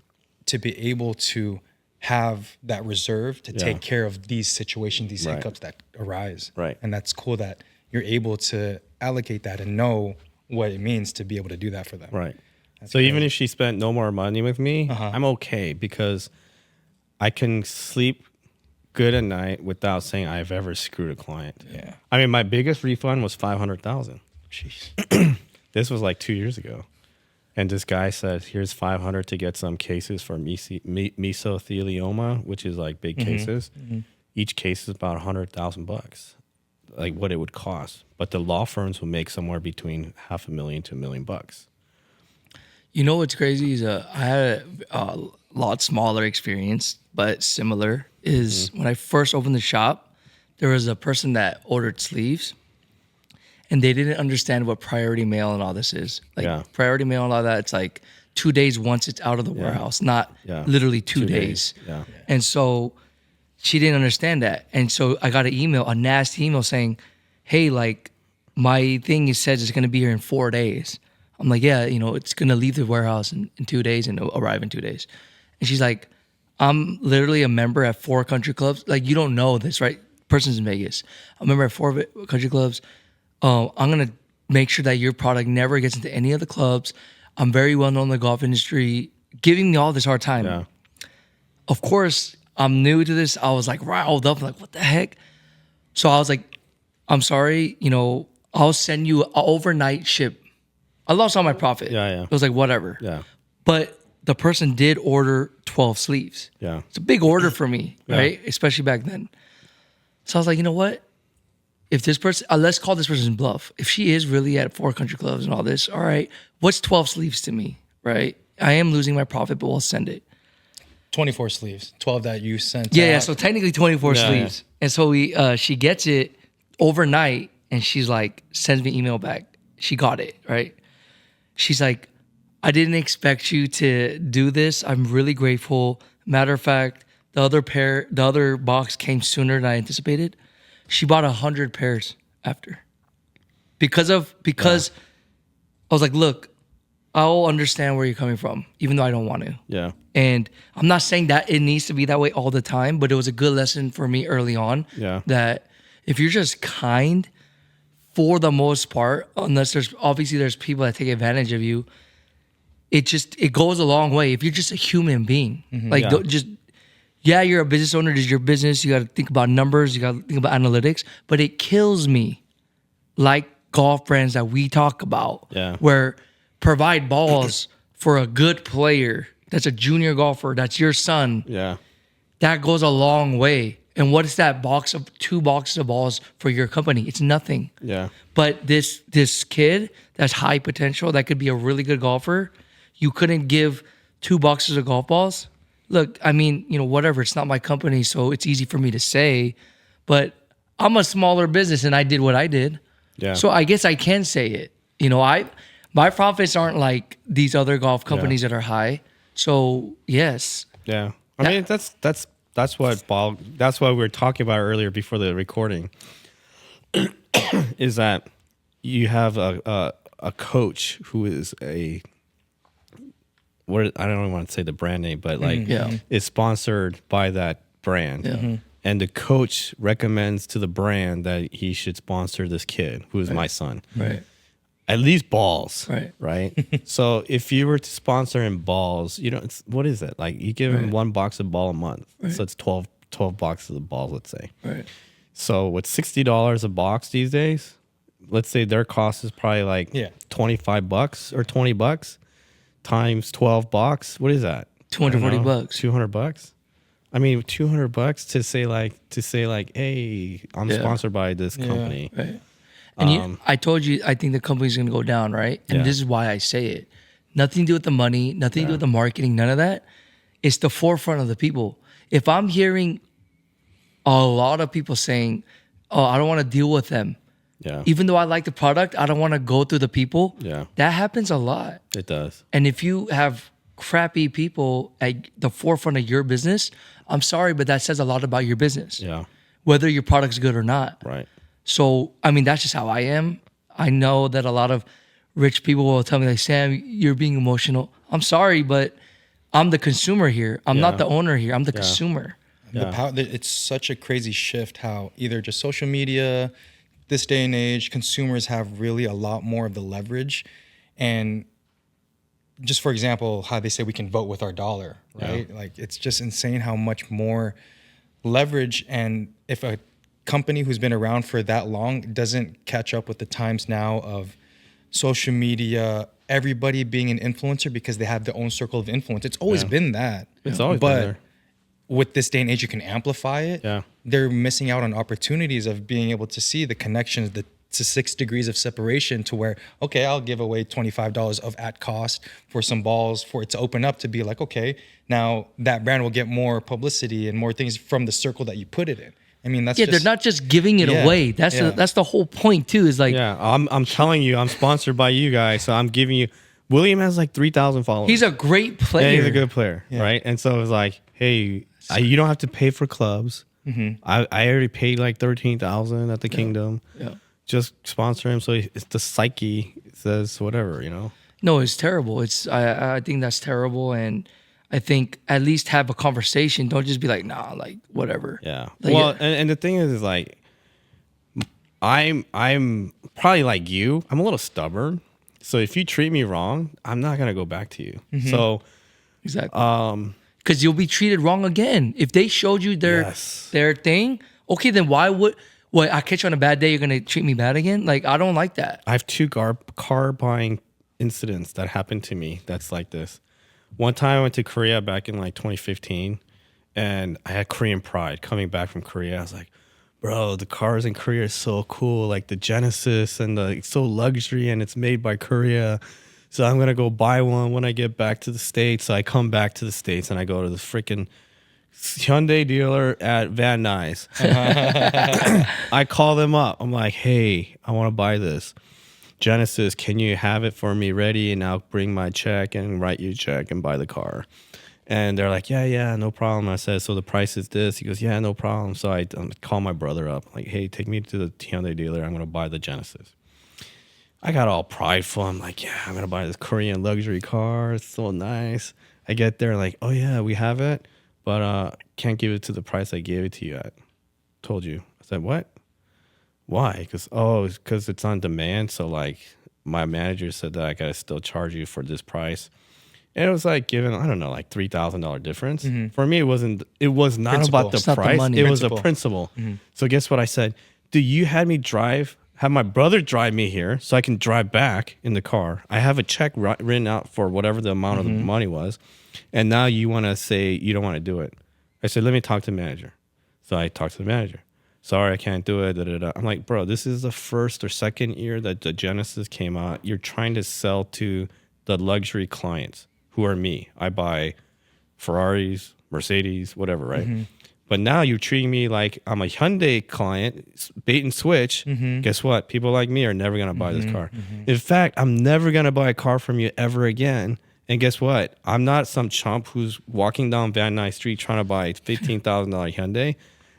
to be able to have that reserve to take care of these situations, these hiccups that arise. Right. And that's cool that you're able to allocate that and know what it means to be able to do that for them. Right. So even if she spent no more money with me, I'm okay because I can sleep good at night without saying I've ever screwed a client. Yeah. I mean, my biggest refund was 500,000. Jeez. This was like 2 years ago. And this guy said, here's 500 to get some cases for mesothelioma, which is like big cases. Each case is about $100,000, like what it would cost. But the law firms will make somewhere between $500,000 to $1 million. You know what's crazy is I had a lot smaller experience, but similar. Is when I first opened the shop, there was a person that ordered sleeves, and they didn't understand what priority mail and all this is. Like priority mail and all that, it's like 2 days once it's out of the warehouse, not literally 2 days. Yeah. And so she didn't understand that. And so I got a nasty email saying, hey, like my thing says it's going to be here in 4 days. I'm like, yeah, it's going to leave the warehouse in 2 days and it'll arrive in 2 days. And she's like, I'm literally a member at 4 country clubs. Like, you don't know this, right? Person's in Vegas. I'm a member at 4 country clubs. I'm going to make sure that your product never gets into any of the clubs. I'm very well known in the golf industry, giving me all this hard time. Yeah. Of course, I'm new to this. I was like riled up, like, what the heck? So I was like, I'm sorry, I'll send you an overnight ship. I lost all my profit. Yeah. It was like, whatever. Yeah. But the person did order 12 sleeves. Yeah. It's a big order for me, right? Especially back then. So I was like, you know what? If this person, let's call this person's bluff. If she is really at 4 country clubs and all this, all right, what's 12 sleeves to me, right? I am losing my profit, but we'll send it. 24 sleeves, 12 that you sent Yeah, out. so technically 24 sleeves. Yeah. And so she gets it overnight, and she's like, sends me email back. She got it, right? She's like, I didn't expect you to do this. I'm really grateful. Matter of fact, the other box came sooner than I anticipated. She bought 100 pairs after. Because I was like, look, I'll understand where you're coming from, even though I don't want to. Yeah. And I'm not saying that it needs to be that way all the time, but it was a good lesson for me early on. Yeah. That if you're just kind, for the most part, unless there's people that take advantage of you, it goes a long way. If you're just a human being, you're a business owner, this is your business, you got to think about numbers, you got to think about analytics, but it kills me, like golf brands that we talk about, where provide balls for a good player that's a junior golfer, that's your son. Yeah. That goes a long way. And what is that 2 boxes of balls for your company? It's nothing. Yeah. But this kid that's high potential, that could be a really good golfer, you couldn't give 2 boxes of golf balls? Look, I mean, whatever. It's not my company, so it's easy for me to say. But I'm a smaller business, and I did what I did. Yeah. So I guess I can say it. My profits aren't like these other golf companies that are high. So yes. Yeah. I mean, that's what we were talking about earlier before the recording. Is that you have a coach who is I don't even want to say the brand name, but is sponsored by that brand. Yeah. And the coach recommends to the brand that he should sponsor this kid who is my son. Right. At least balls. Right. So if you were to sponsor him balls, what is it? Like you give him 1 box of ball a month. Right. So it's 12 boxes of balls, let's say. Right. So with $60 a box these days, let's say their cost is probably like $25 or $20 times 12 box. What is that? $240. $200. I mean, $200 to say like, hey, I'm sponsored by this company. Right. And I told you, I think the company's going to go down, right? And Yeah. this is why I say it. Nothing to do with the money, nothing to do with the marketing, none of that. It's the forefront of the people. If I'm hearing a lot of people saying, oh, I don't want to deal with them. Yeah. Even though I like the product, I don't want to go through the people. Yeah. That happens a lot. It does. And if you have crappy people at the forefront of your business, I'm sorry, but that says a lot about your business. Yeah. Whether your product's good or not. Right. So, I mean, that's just how I am. I know that a lot of rich people will tell me, like, Sam, you're being emotional. I'm sorry, but I'm the consumer here. I'm not the owner here. I'm the consumer. Yeah. It's such a crazy shift how either just social media, this day and age, consumers have really a lot more of the leverage. And just for example, how they say we can vote with our dollar, right? Yeah. Like, it's just insane how much more leverage. And if a company who's been around for that long doesn't catch up with the times now of social media, everybody being an influencer because they have their own circle of influence. It's always been that. It's always been there. With this day and age, you can amplify it. Yeah. They're missing out on opportunities of being able to see the connections, to 6 degrees of separation to where, okay, I'll give away $25 of at cost for some balls for it to open up to be like, okay, now that brand will get more publicity and more things from the circle that you put it in. I mean, that's They're not just giving it away. That's the whole point too. Is like, Yeah. I'm telling you, I'm sponsored by you guys, so I'm giving you. William has like 3,000 followers. he's a great player. Yeah, he's a good player, right? And so it's like, hey, you don't have to pay for clubs. I already paid like 13,000 at the Kingdom. Yeah. Just sponsor him. So it's the psyche says whatever, you know. No, it's terrible. I think that's terrible, and I think at least have a conversation. Don't just be like, nah, like whatever. Yeah. Like, Well, and the thing is like, I'm probably like you. I'm a little stubborn. So if you treat me wrong, I'm not gonna go back to you. So exactly. Because you'll be treated wrong again. If they showed you their thing, okay, then why would I catch you on a bad day? You're gonna treat me bad again? Like, I don't like that. I have 2 car buying incidents that happened to me that's like this. One time I went to Korea back in like 2015, and I had Korean pride coming back from Korea. I was like, bro, the cars in Korea are so cool, like the Genesis, and it's so luxury, and it's made by Korea. So I'm gonna go buy one when I get back to the States. So I come back to the States and I go to the freaking Hyundai dealer at Van Nuys. I call them up. I'm like, hey, I want to buy this Genesis. Can you have it for me ready? And I'll bring my check and write you a check and buy the car. And they're like, yeah, no problem. I said, so the price is this. He goes, yeah, no problem. So I call my brother up, like, hey, take me to the Hyundai dealer. I'm going to buy the Genesis. I got all prideful. I'm like, yeah, I'm going to buy this Korean luxury car. It's so nice. I get there like, oh, yeah, we have it, but can't give it to the price I gave it to you at. Told you. I said, what? Why? Because it's on demand. So, like, my manager said that I got to still charge you for this price. And it was like giving, I don't know, like $3,000 difference. For me, it was not Principle. about the It's not the price. money. It was a Principle. principle. So guess what I said? Dude, you had me have my brother drive me here so I can drive back in the car. I have a check written out for whatever the amount of the money was. And now you want to say you don't want to do it. I said, let me talk to the manager. So I talked to the manager. Sorry, I can't do it. Da, da, da. I'm like, bro, this is the first or second year that the Genesis came out. You're trying to sell to the luxury clients. Who are me? I buy Ferraris, Mercedes, whatever, right? But now you're treating me like I'm a Hyundai client, bait and switch. Guess what? People like me are never going to buy this car. In fact, I'm never going to buy a car from you ever again. And guess what? I'm not some chump who's walking down Van Nuys Street trying to buy a $15,000 Hyundai.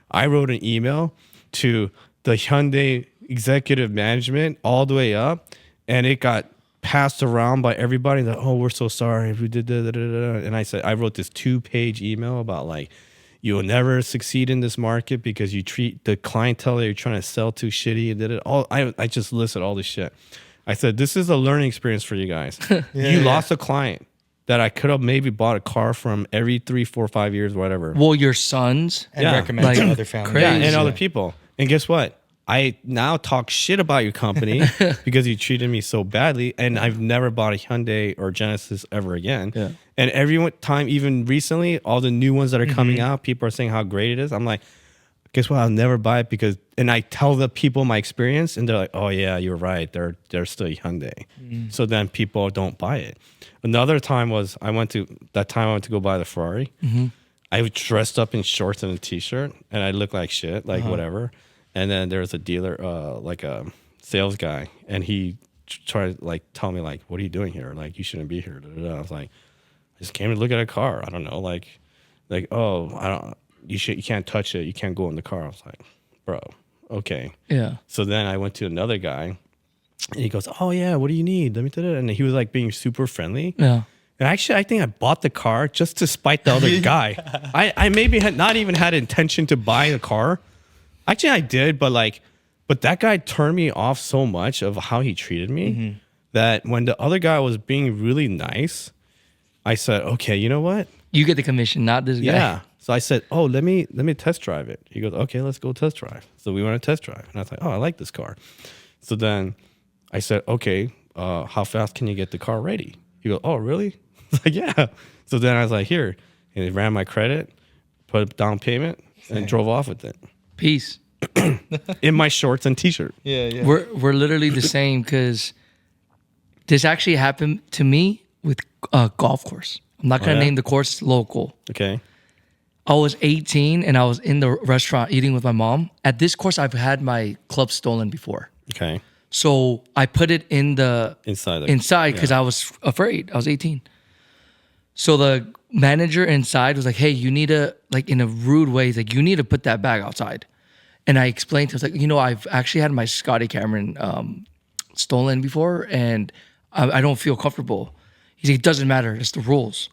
I wrote an email to the Hyundai executive management all the way up, and it got passed around by everybody that, oh, we're so sorry if we did that. And I said, I wrote this 2-page email about like, you will never succeed in this market because you treat the clientele that you're trying to sell to shitty. And did it all. I just listed all this shit. I said, this is a learning experience for you guys. You lost a client that I could have maybe bought a car from every 3, 4, 5 years, whatever. Well, your sons. And recommend to other families. Yeah, and other people. And guess what? I now talk shit about your company because you treated me so badly, and I've never bought a Hyundai or Genesis ever again. Yeah. And every time, even recently, all the new ones that are coming out, people are saying how great it is. I'm like, guess what? I'll never buy it because, and I tell the people my experience, and they're like, oh yeah, you're right. They're still Hyundai. So then people don't buy it. Another time was I went to go buy the Ferrari. I was dressed up in shorts and a t-shirt, and I looked like shit, like whatever. And then there was a dealer, like a sales guy, and he tried to like tell me like, what are you doing here? Like, you shouldn't be here. I was like, I just came to look at a car. I don't know, like, oh, I don't. You can't touch it. You can't go in the car. I was like, bro, okay. Yeah. So then I went to another guy, and he goes, oh yeah, what do you need? Let me do it. And he was like being super friendly. Yeah. And actually, I think I bought the car just to spite the other guy. I maybe had not even had intention to buy the car. Actually, I did, but that guy turned me off so much of how he treated me that when the other guy was being really nice, I said, okay, you know what? You get the commission, not this guy. Yeah. So I said, oh, let me test drive it. He goes, okay, let's go test drive. So we went to test drive. And I was like, oh, I like this car. So then I said, okay, how fast can you get the car ready? He goes, oh, really? I was like, yeah. So then I was like, here. And he ran my credit, put a down payment, and drove off with it. Peace. In my shorts and t-shirt. Yeah. We're literally the same because this actually happened to me with a golf course. I'm not going to name the course, local. Okay. I was 18 and I was in the restaurant eating with my mom. At this course, I've had my club stolen before. Okay. So I put it in the inside because I was afraid. I was 18. So the manager inside was like, hey, you need to, like in a rude way, he's like, you need to put that bag outside. And I explained to him, I was like, you know, I've actually had my Scotty Cameron stolen before and I don't feel comfortable. He's like, it doesn't matter. It's the rules.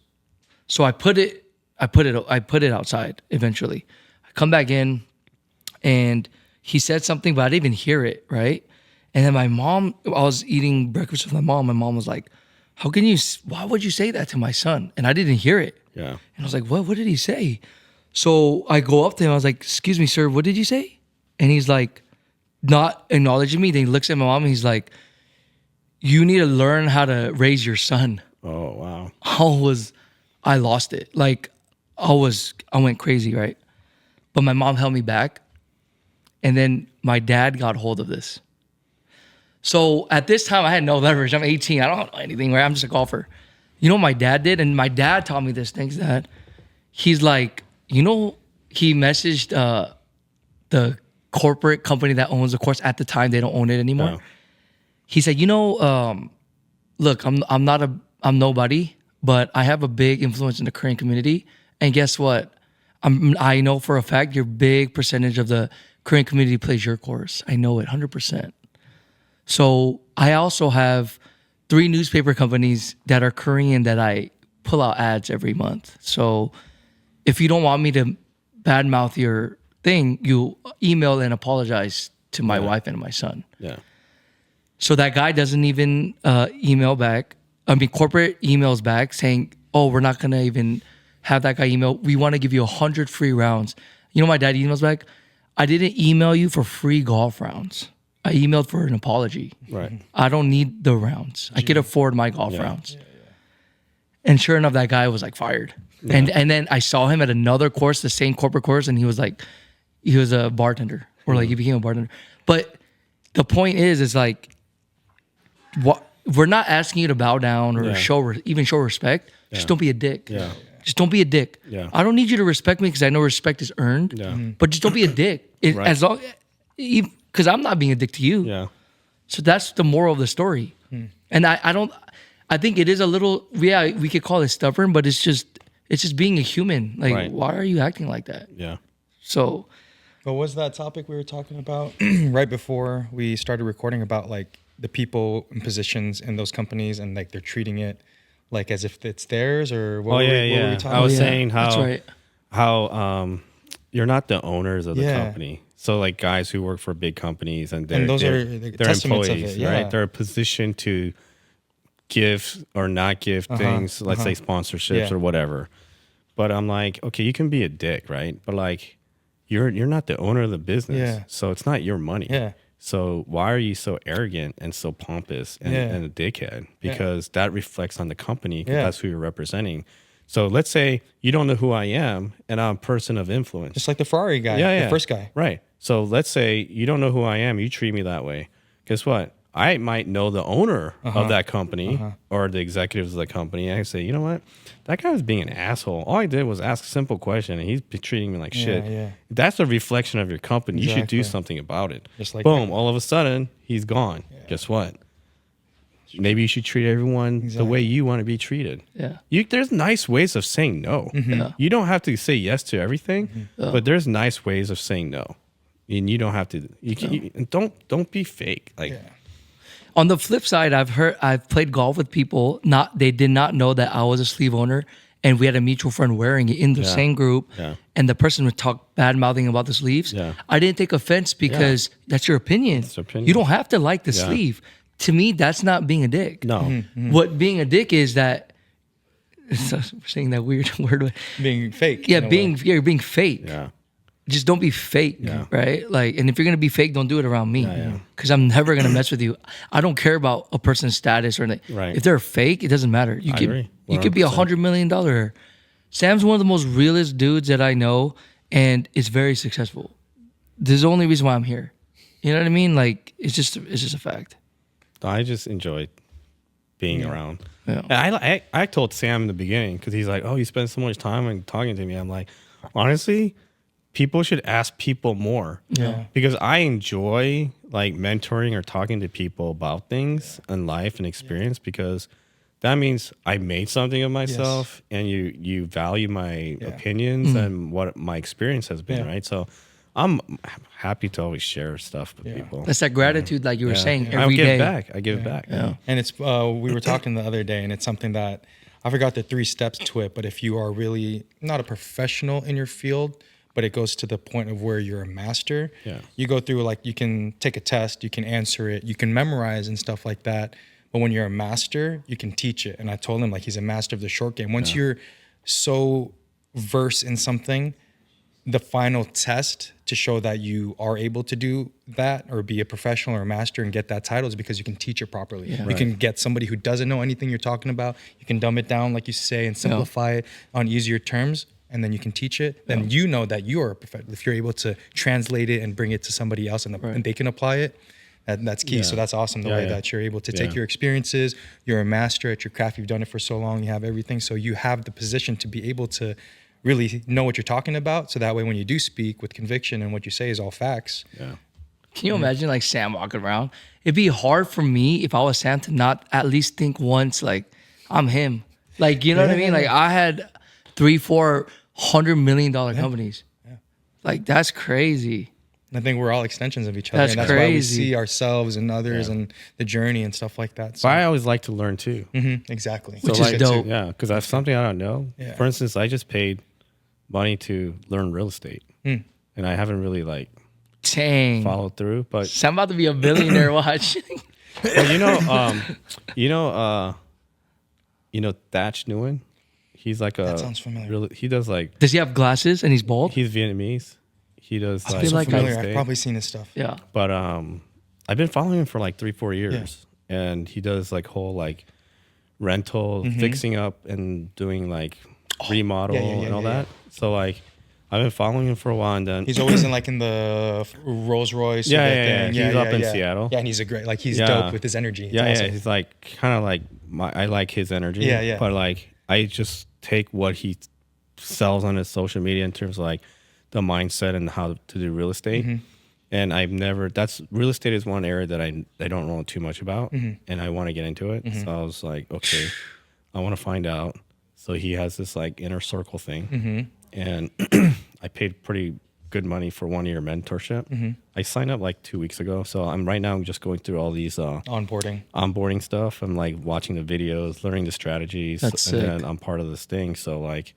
So I put it outside eventually. I come back in and he said something, but I didn't even hear it, right? And then my mom, I was eating breakfast with my mom. My mom was like, why would you say that to my son? And I didn't hear it. Yeah. And I was like, what did he say? So I go up to him. I was like, excuse me, sir, what did you say? And he's like, not acknowledging me. Then he looks at my mom and he's like, you need to learn how to raise your son. Oh, wow. I lost it. Like I went crazy, right? But my mom held me back. And then my dad got hold of this. So at this time I had no leverage. I'm 18. I don't know anything, right? I'm just a golfer. You know what my dad did? And my dad taught me this thing that he's like, you know, he messaged the corporate company that owns the course at the time. They don't own it anymore. No. He said, you know, look, I'm nobody, but I have a big influence in the Korean community. And guess what? I know for a fact your big percentage of the Korean community plays your course. I know it 100%. So I also have 3 newspaper companies that are Korean that I pull out ads every month. So if you don't want me to badmouth your thing, you email and apologize to my wife and my son. Yeah. So that guy doesn't even email back. I mean, corporate emails back saying, oh, we're not going to even have that guy email. We want to give you 100 free rounds. You know, my dad emails back, I didn't email you for free golf rounds. I emailed for an apology. Right. I don't need the rounds. I could afford my golf rounds. And sure enough, that guy was like fired. Yeah. And then I saw him at another course, the same corporate course, and he was a bartender, or like he became a bartender. But the point is like, what we're not asking you to bow down or show respect. Just don't be a dick. Yeah. Just don't be a dick. Yeah. I don't need you to respect me because I know respect is earned. Yeah. But just don't be a dick. Right. As long, because I'm not being a dick to you. Yeah. So that's the moral of the story. And I think it is a little, we could call it stubborn, but it's just being a human. Like, why are you acting like that? Yeah. So. What was that topic we were talking about right before we started recording about like the people in positions in those companies and like they're treating it like as if it's theirs or what? What were we talking I was about? saying that's right. how you're not the owners of the company. So like guys who work for big companies and they're testaments employees, of it, right? They're in a position to give or not give things, let's say sponsorships or whatever. But I'm like, okay, you can be a dick, right? But like you're not the owner of the business. Yeah. So it's not your money. Yeah. So why are you so arrogant and so pompous and a dickhead? Because that reflects on the company. That's who you're representing. So let's say you don't know who I am and I'm a person of influence. Just like the Ferrari guy, the first guy. Right. So let's say you don't know who I am. You treat me that way. Guess what? I might know the owner of that company or the executives of the company. And I say, you know what? That guy was being an asshole. All I did was ask a simple question and he's treating me like shit. Yeah. That's a reflection of your company. You should do something about it. Just like boom, all of a sudden he's gone. Yeah. Guess what? Maybe you should treat everyone the way you want to be treated. Yeah. There's nice ways of saying no. Yeah. You don't have to say yes to everything, but there's nice ways of saying no. And you don't have to. Don't be fake. Like on the flip side, I've played golf with people. They did not know that I was a sleeve owner, and we had a mutual friend wearing it in the same group. Yeah. And the person would talk bad mouthing about the sleeves. Yeah. I didn't take offense because that's your opinion. It's your opinion. You don't have to like the sleeve. To me, that's not being a dick. No. What being a dick is that. So saying that weird word. Being fake. Yeah, you're being fake. Yeah. Just don't be fake, right? Like, and if you're gonna be fake, don't do it around me, because I'm never gonna mess with you. I don't care about a person's status or anything. Right. If they're fake, it doesn't matter. You could be $100 million. Sam's one of the most realest dudes that I know, and is very successful. This is the only reason why I'm here. You know what I mean? Like, it's just a fact. I just enjoy being around. Yeah. And I told Sam in the beginning because he's like, "Oh, you spend so much time and talking to me." I'm like, honestly, people should ask people more. Yeah. Because I enjoy like mentoring or talking to people about things in life and experience because that means I made something of myself and you value my opinions and what my experience has been, right? So I'm happy to always share stuff with people. That's that gratitude, like you were saying, I every give day. back. I give back. Yeah. And it's we were talking the other day, and it's something that I forgot the 3 steps to it. But if you are really not a professional in your field, but it goes to the point of where you're a master, you go through, like, you can take a test, you can answer it, you can memorize and stuff like that. But when you're a master, you can teach it. And I told him, like, he's a master of the short game. Once you're so versed in something, the final test to show that you are able to do that or be a professional or a master and get that title is because you can teach it properly. You can get somebody who doesn't know anything you're talking about. You can dumb it down, like you say, and simplify it on easier terms, and then you can teach it. Then you know that you are a professional. If you're able to translate it and bring it to somebody else and they can apply it, that's key. So that's awesome, the way that you're able to take your experiences. You're a master at your craft. You've done it for so long. You have everything. So you have the position to be able to really know what you're talking about. So that way when you do speak with conviction and what you say is all facts. Yeah. Can you imagine like Sam walking around? It'd be hard for me if I was Sam to not at least think once like I'm him. Like, you know what I mean? Like I had 300-400 million dollar companies. Like that's crazy. I think we're all extensions of each other. That's and that's crazy. why we see ourselves and others and the journey and stuff like that. So But I always like to learn too. exactly. Which So is like, dope. Yeah, because that's something I don't know. Yeah. For instance, I just paid money to learn real estate, and I haven't really like Dang. followed through. But So I'm about to be a billionaire. Watch. well, you know Thatch Nguyen. He's like That sounds familiar. He does like Does he have glasses and he's bald? he's Vietnamese. He does I like, feel like real I've estate. probably seen his stuff. Yeah. But I've been following him for like 3-4 years, and he does like whole like rental fixing up and doing like remodel and all that. So like I've been following him for a while, and then He's always in the Rolls Royce. Yeah. He's up in Seattle. Yeah, and he's he's dope with his energy. It's awesome. He's like kind of like I like his energy. Yeah. But like I just take what he sells on his social media in terms of like the mindset and how to do real estate. And real estate is one area that I don't know too much about, and I want to get into it. So I was like, okay, I want to find out. So he has this like inner circle thing, and I paid pretty good money for 1 year mentorship. I signed up like 2 weeks ago, so I'm just going through all these onboarding stuff. I'm like watching the videos, learning the strategies, That's and sick. then I'm part of this thing. So like,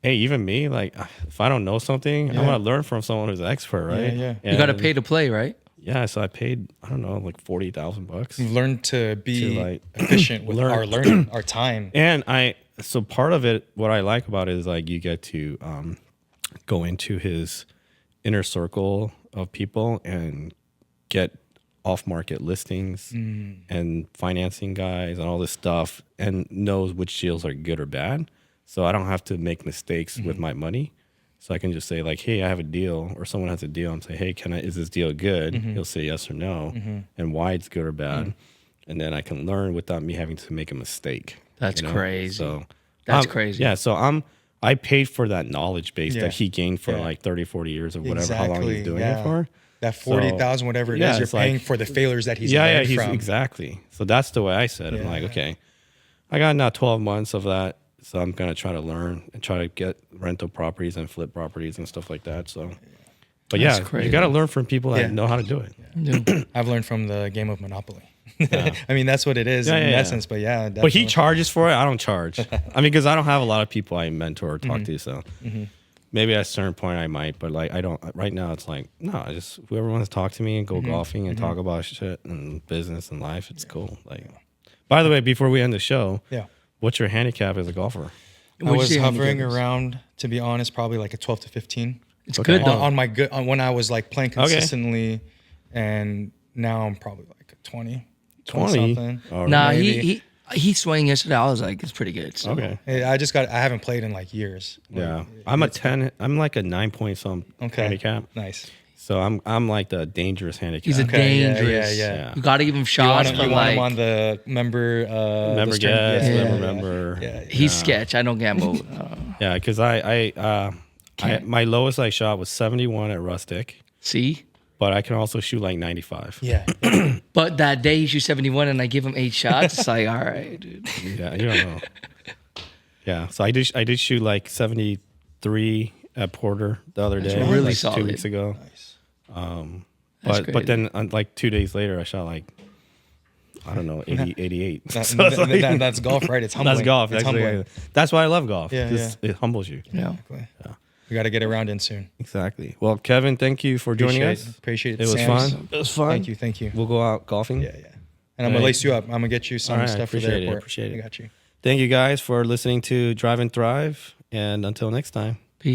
hey, even me, like if I don't know something, I'm gonna learn from someone who's an expert, right? Yeah. You got to And- pay to play, right? Yeah, so I paid I don't know like $40,000. We've learned to be like, efficient with our learning, our time. And so part of it, what I like about it is like you get to go into his inner circle of people and get off-market listings and financing guys and all this stuff, and knows which deals are good or bad. So I don't have to make mistakes with my money. So I can just say like, hey, I have a deal, or someone has a deal, and say, hey, is this deal good? He'll say yes or no, and why it's good or bad. And then I can learn without me having to make a mistake. That's crazy. So That's crazy. Yeah. So I paid for that knowledge base that he gained for like 30, 40 years or whatever, how long he's doing it for. That 40,000, whatever it is, you're paying for the failures that he's learned from. Exactly. So that's the way I said it. I'm like, okay, I got now 12 months of that. So I'm going to try to learn and try to get rental properties and flip properties and stuff like that. So, but That's yeah, crazy. you got to learn from people that know how to do it. Yeah. I've learned from the game of Monopoly. I mean, that's what it is in essence. But yeah, definitely. But he charges for it. I don't charge. I mean, because I don't have a lot of people I mentor or talk to. So maybe at a certain point I might, but like I don't. Right now, it's like no. I just whoever wants to talk to me and go golfing and talk about shit and business and life, it's cool. Like, by the way, before we end the show, what's your handicap as a golfer? I was hovering around, to be honest, probably like a 12 to 15. It's good though. On when I was like playing consistently, and now I'm probably like a 20 something. Nah, he swung yesterday. I was like, it's pretty good. So. Okay. Hey, I haven't played in like years. Yeah, I'm a 10. I'm like a 9 point some handicap. Nice. So I'm like the dangerous handicap. He's a dangerous. Yeah. You got to give him shots. You want him on the member member. Yeah. He's sketch. I don't gamble. Yeah, because my lowest I shot was 71 at Rustic. See? But I can also shoot like 95. Yeah. But that day he shoots 71 and I give him 8 shots. It's like, all right, dude. Yeah, you don't know. Yeah, so I did shoot like 73 at Porter the other day. really like solid. 2 weeks ago. Nice. But then like 2 days later I shot like, I don't know, 88. That's golf, right? It's humbling. That's golf. It's humbling. That's why I love golf. Yeah, It humbles you. Yeah. Exactly. We got to get around in soon. Exactly. Well, Kevin, thank you for joining us. Appreciate it. It was Sam's. fun. It was fun. Thank you. We'll go out golfing. Yeah. And I'm going to lace you up. I'm going to get you some stuff for the airport. Appreciate it. I got you. Thank you guys for listening to Drive and Thrive. And until next time, peace.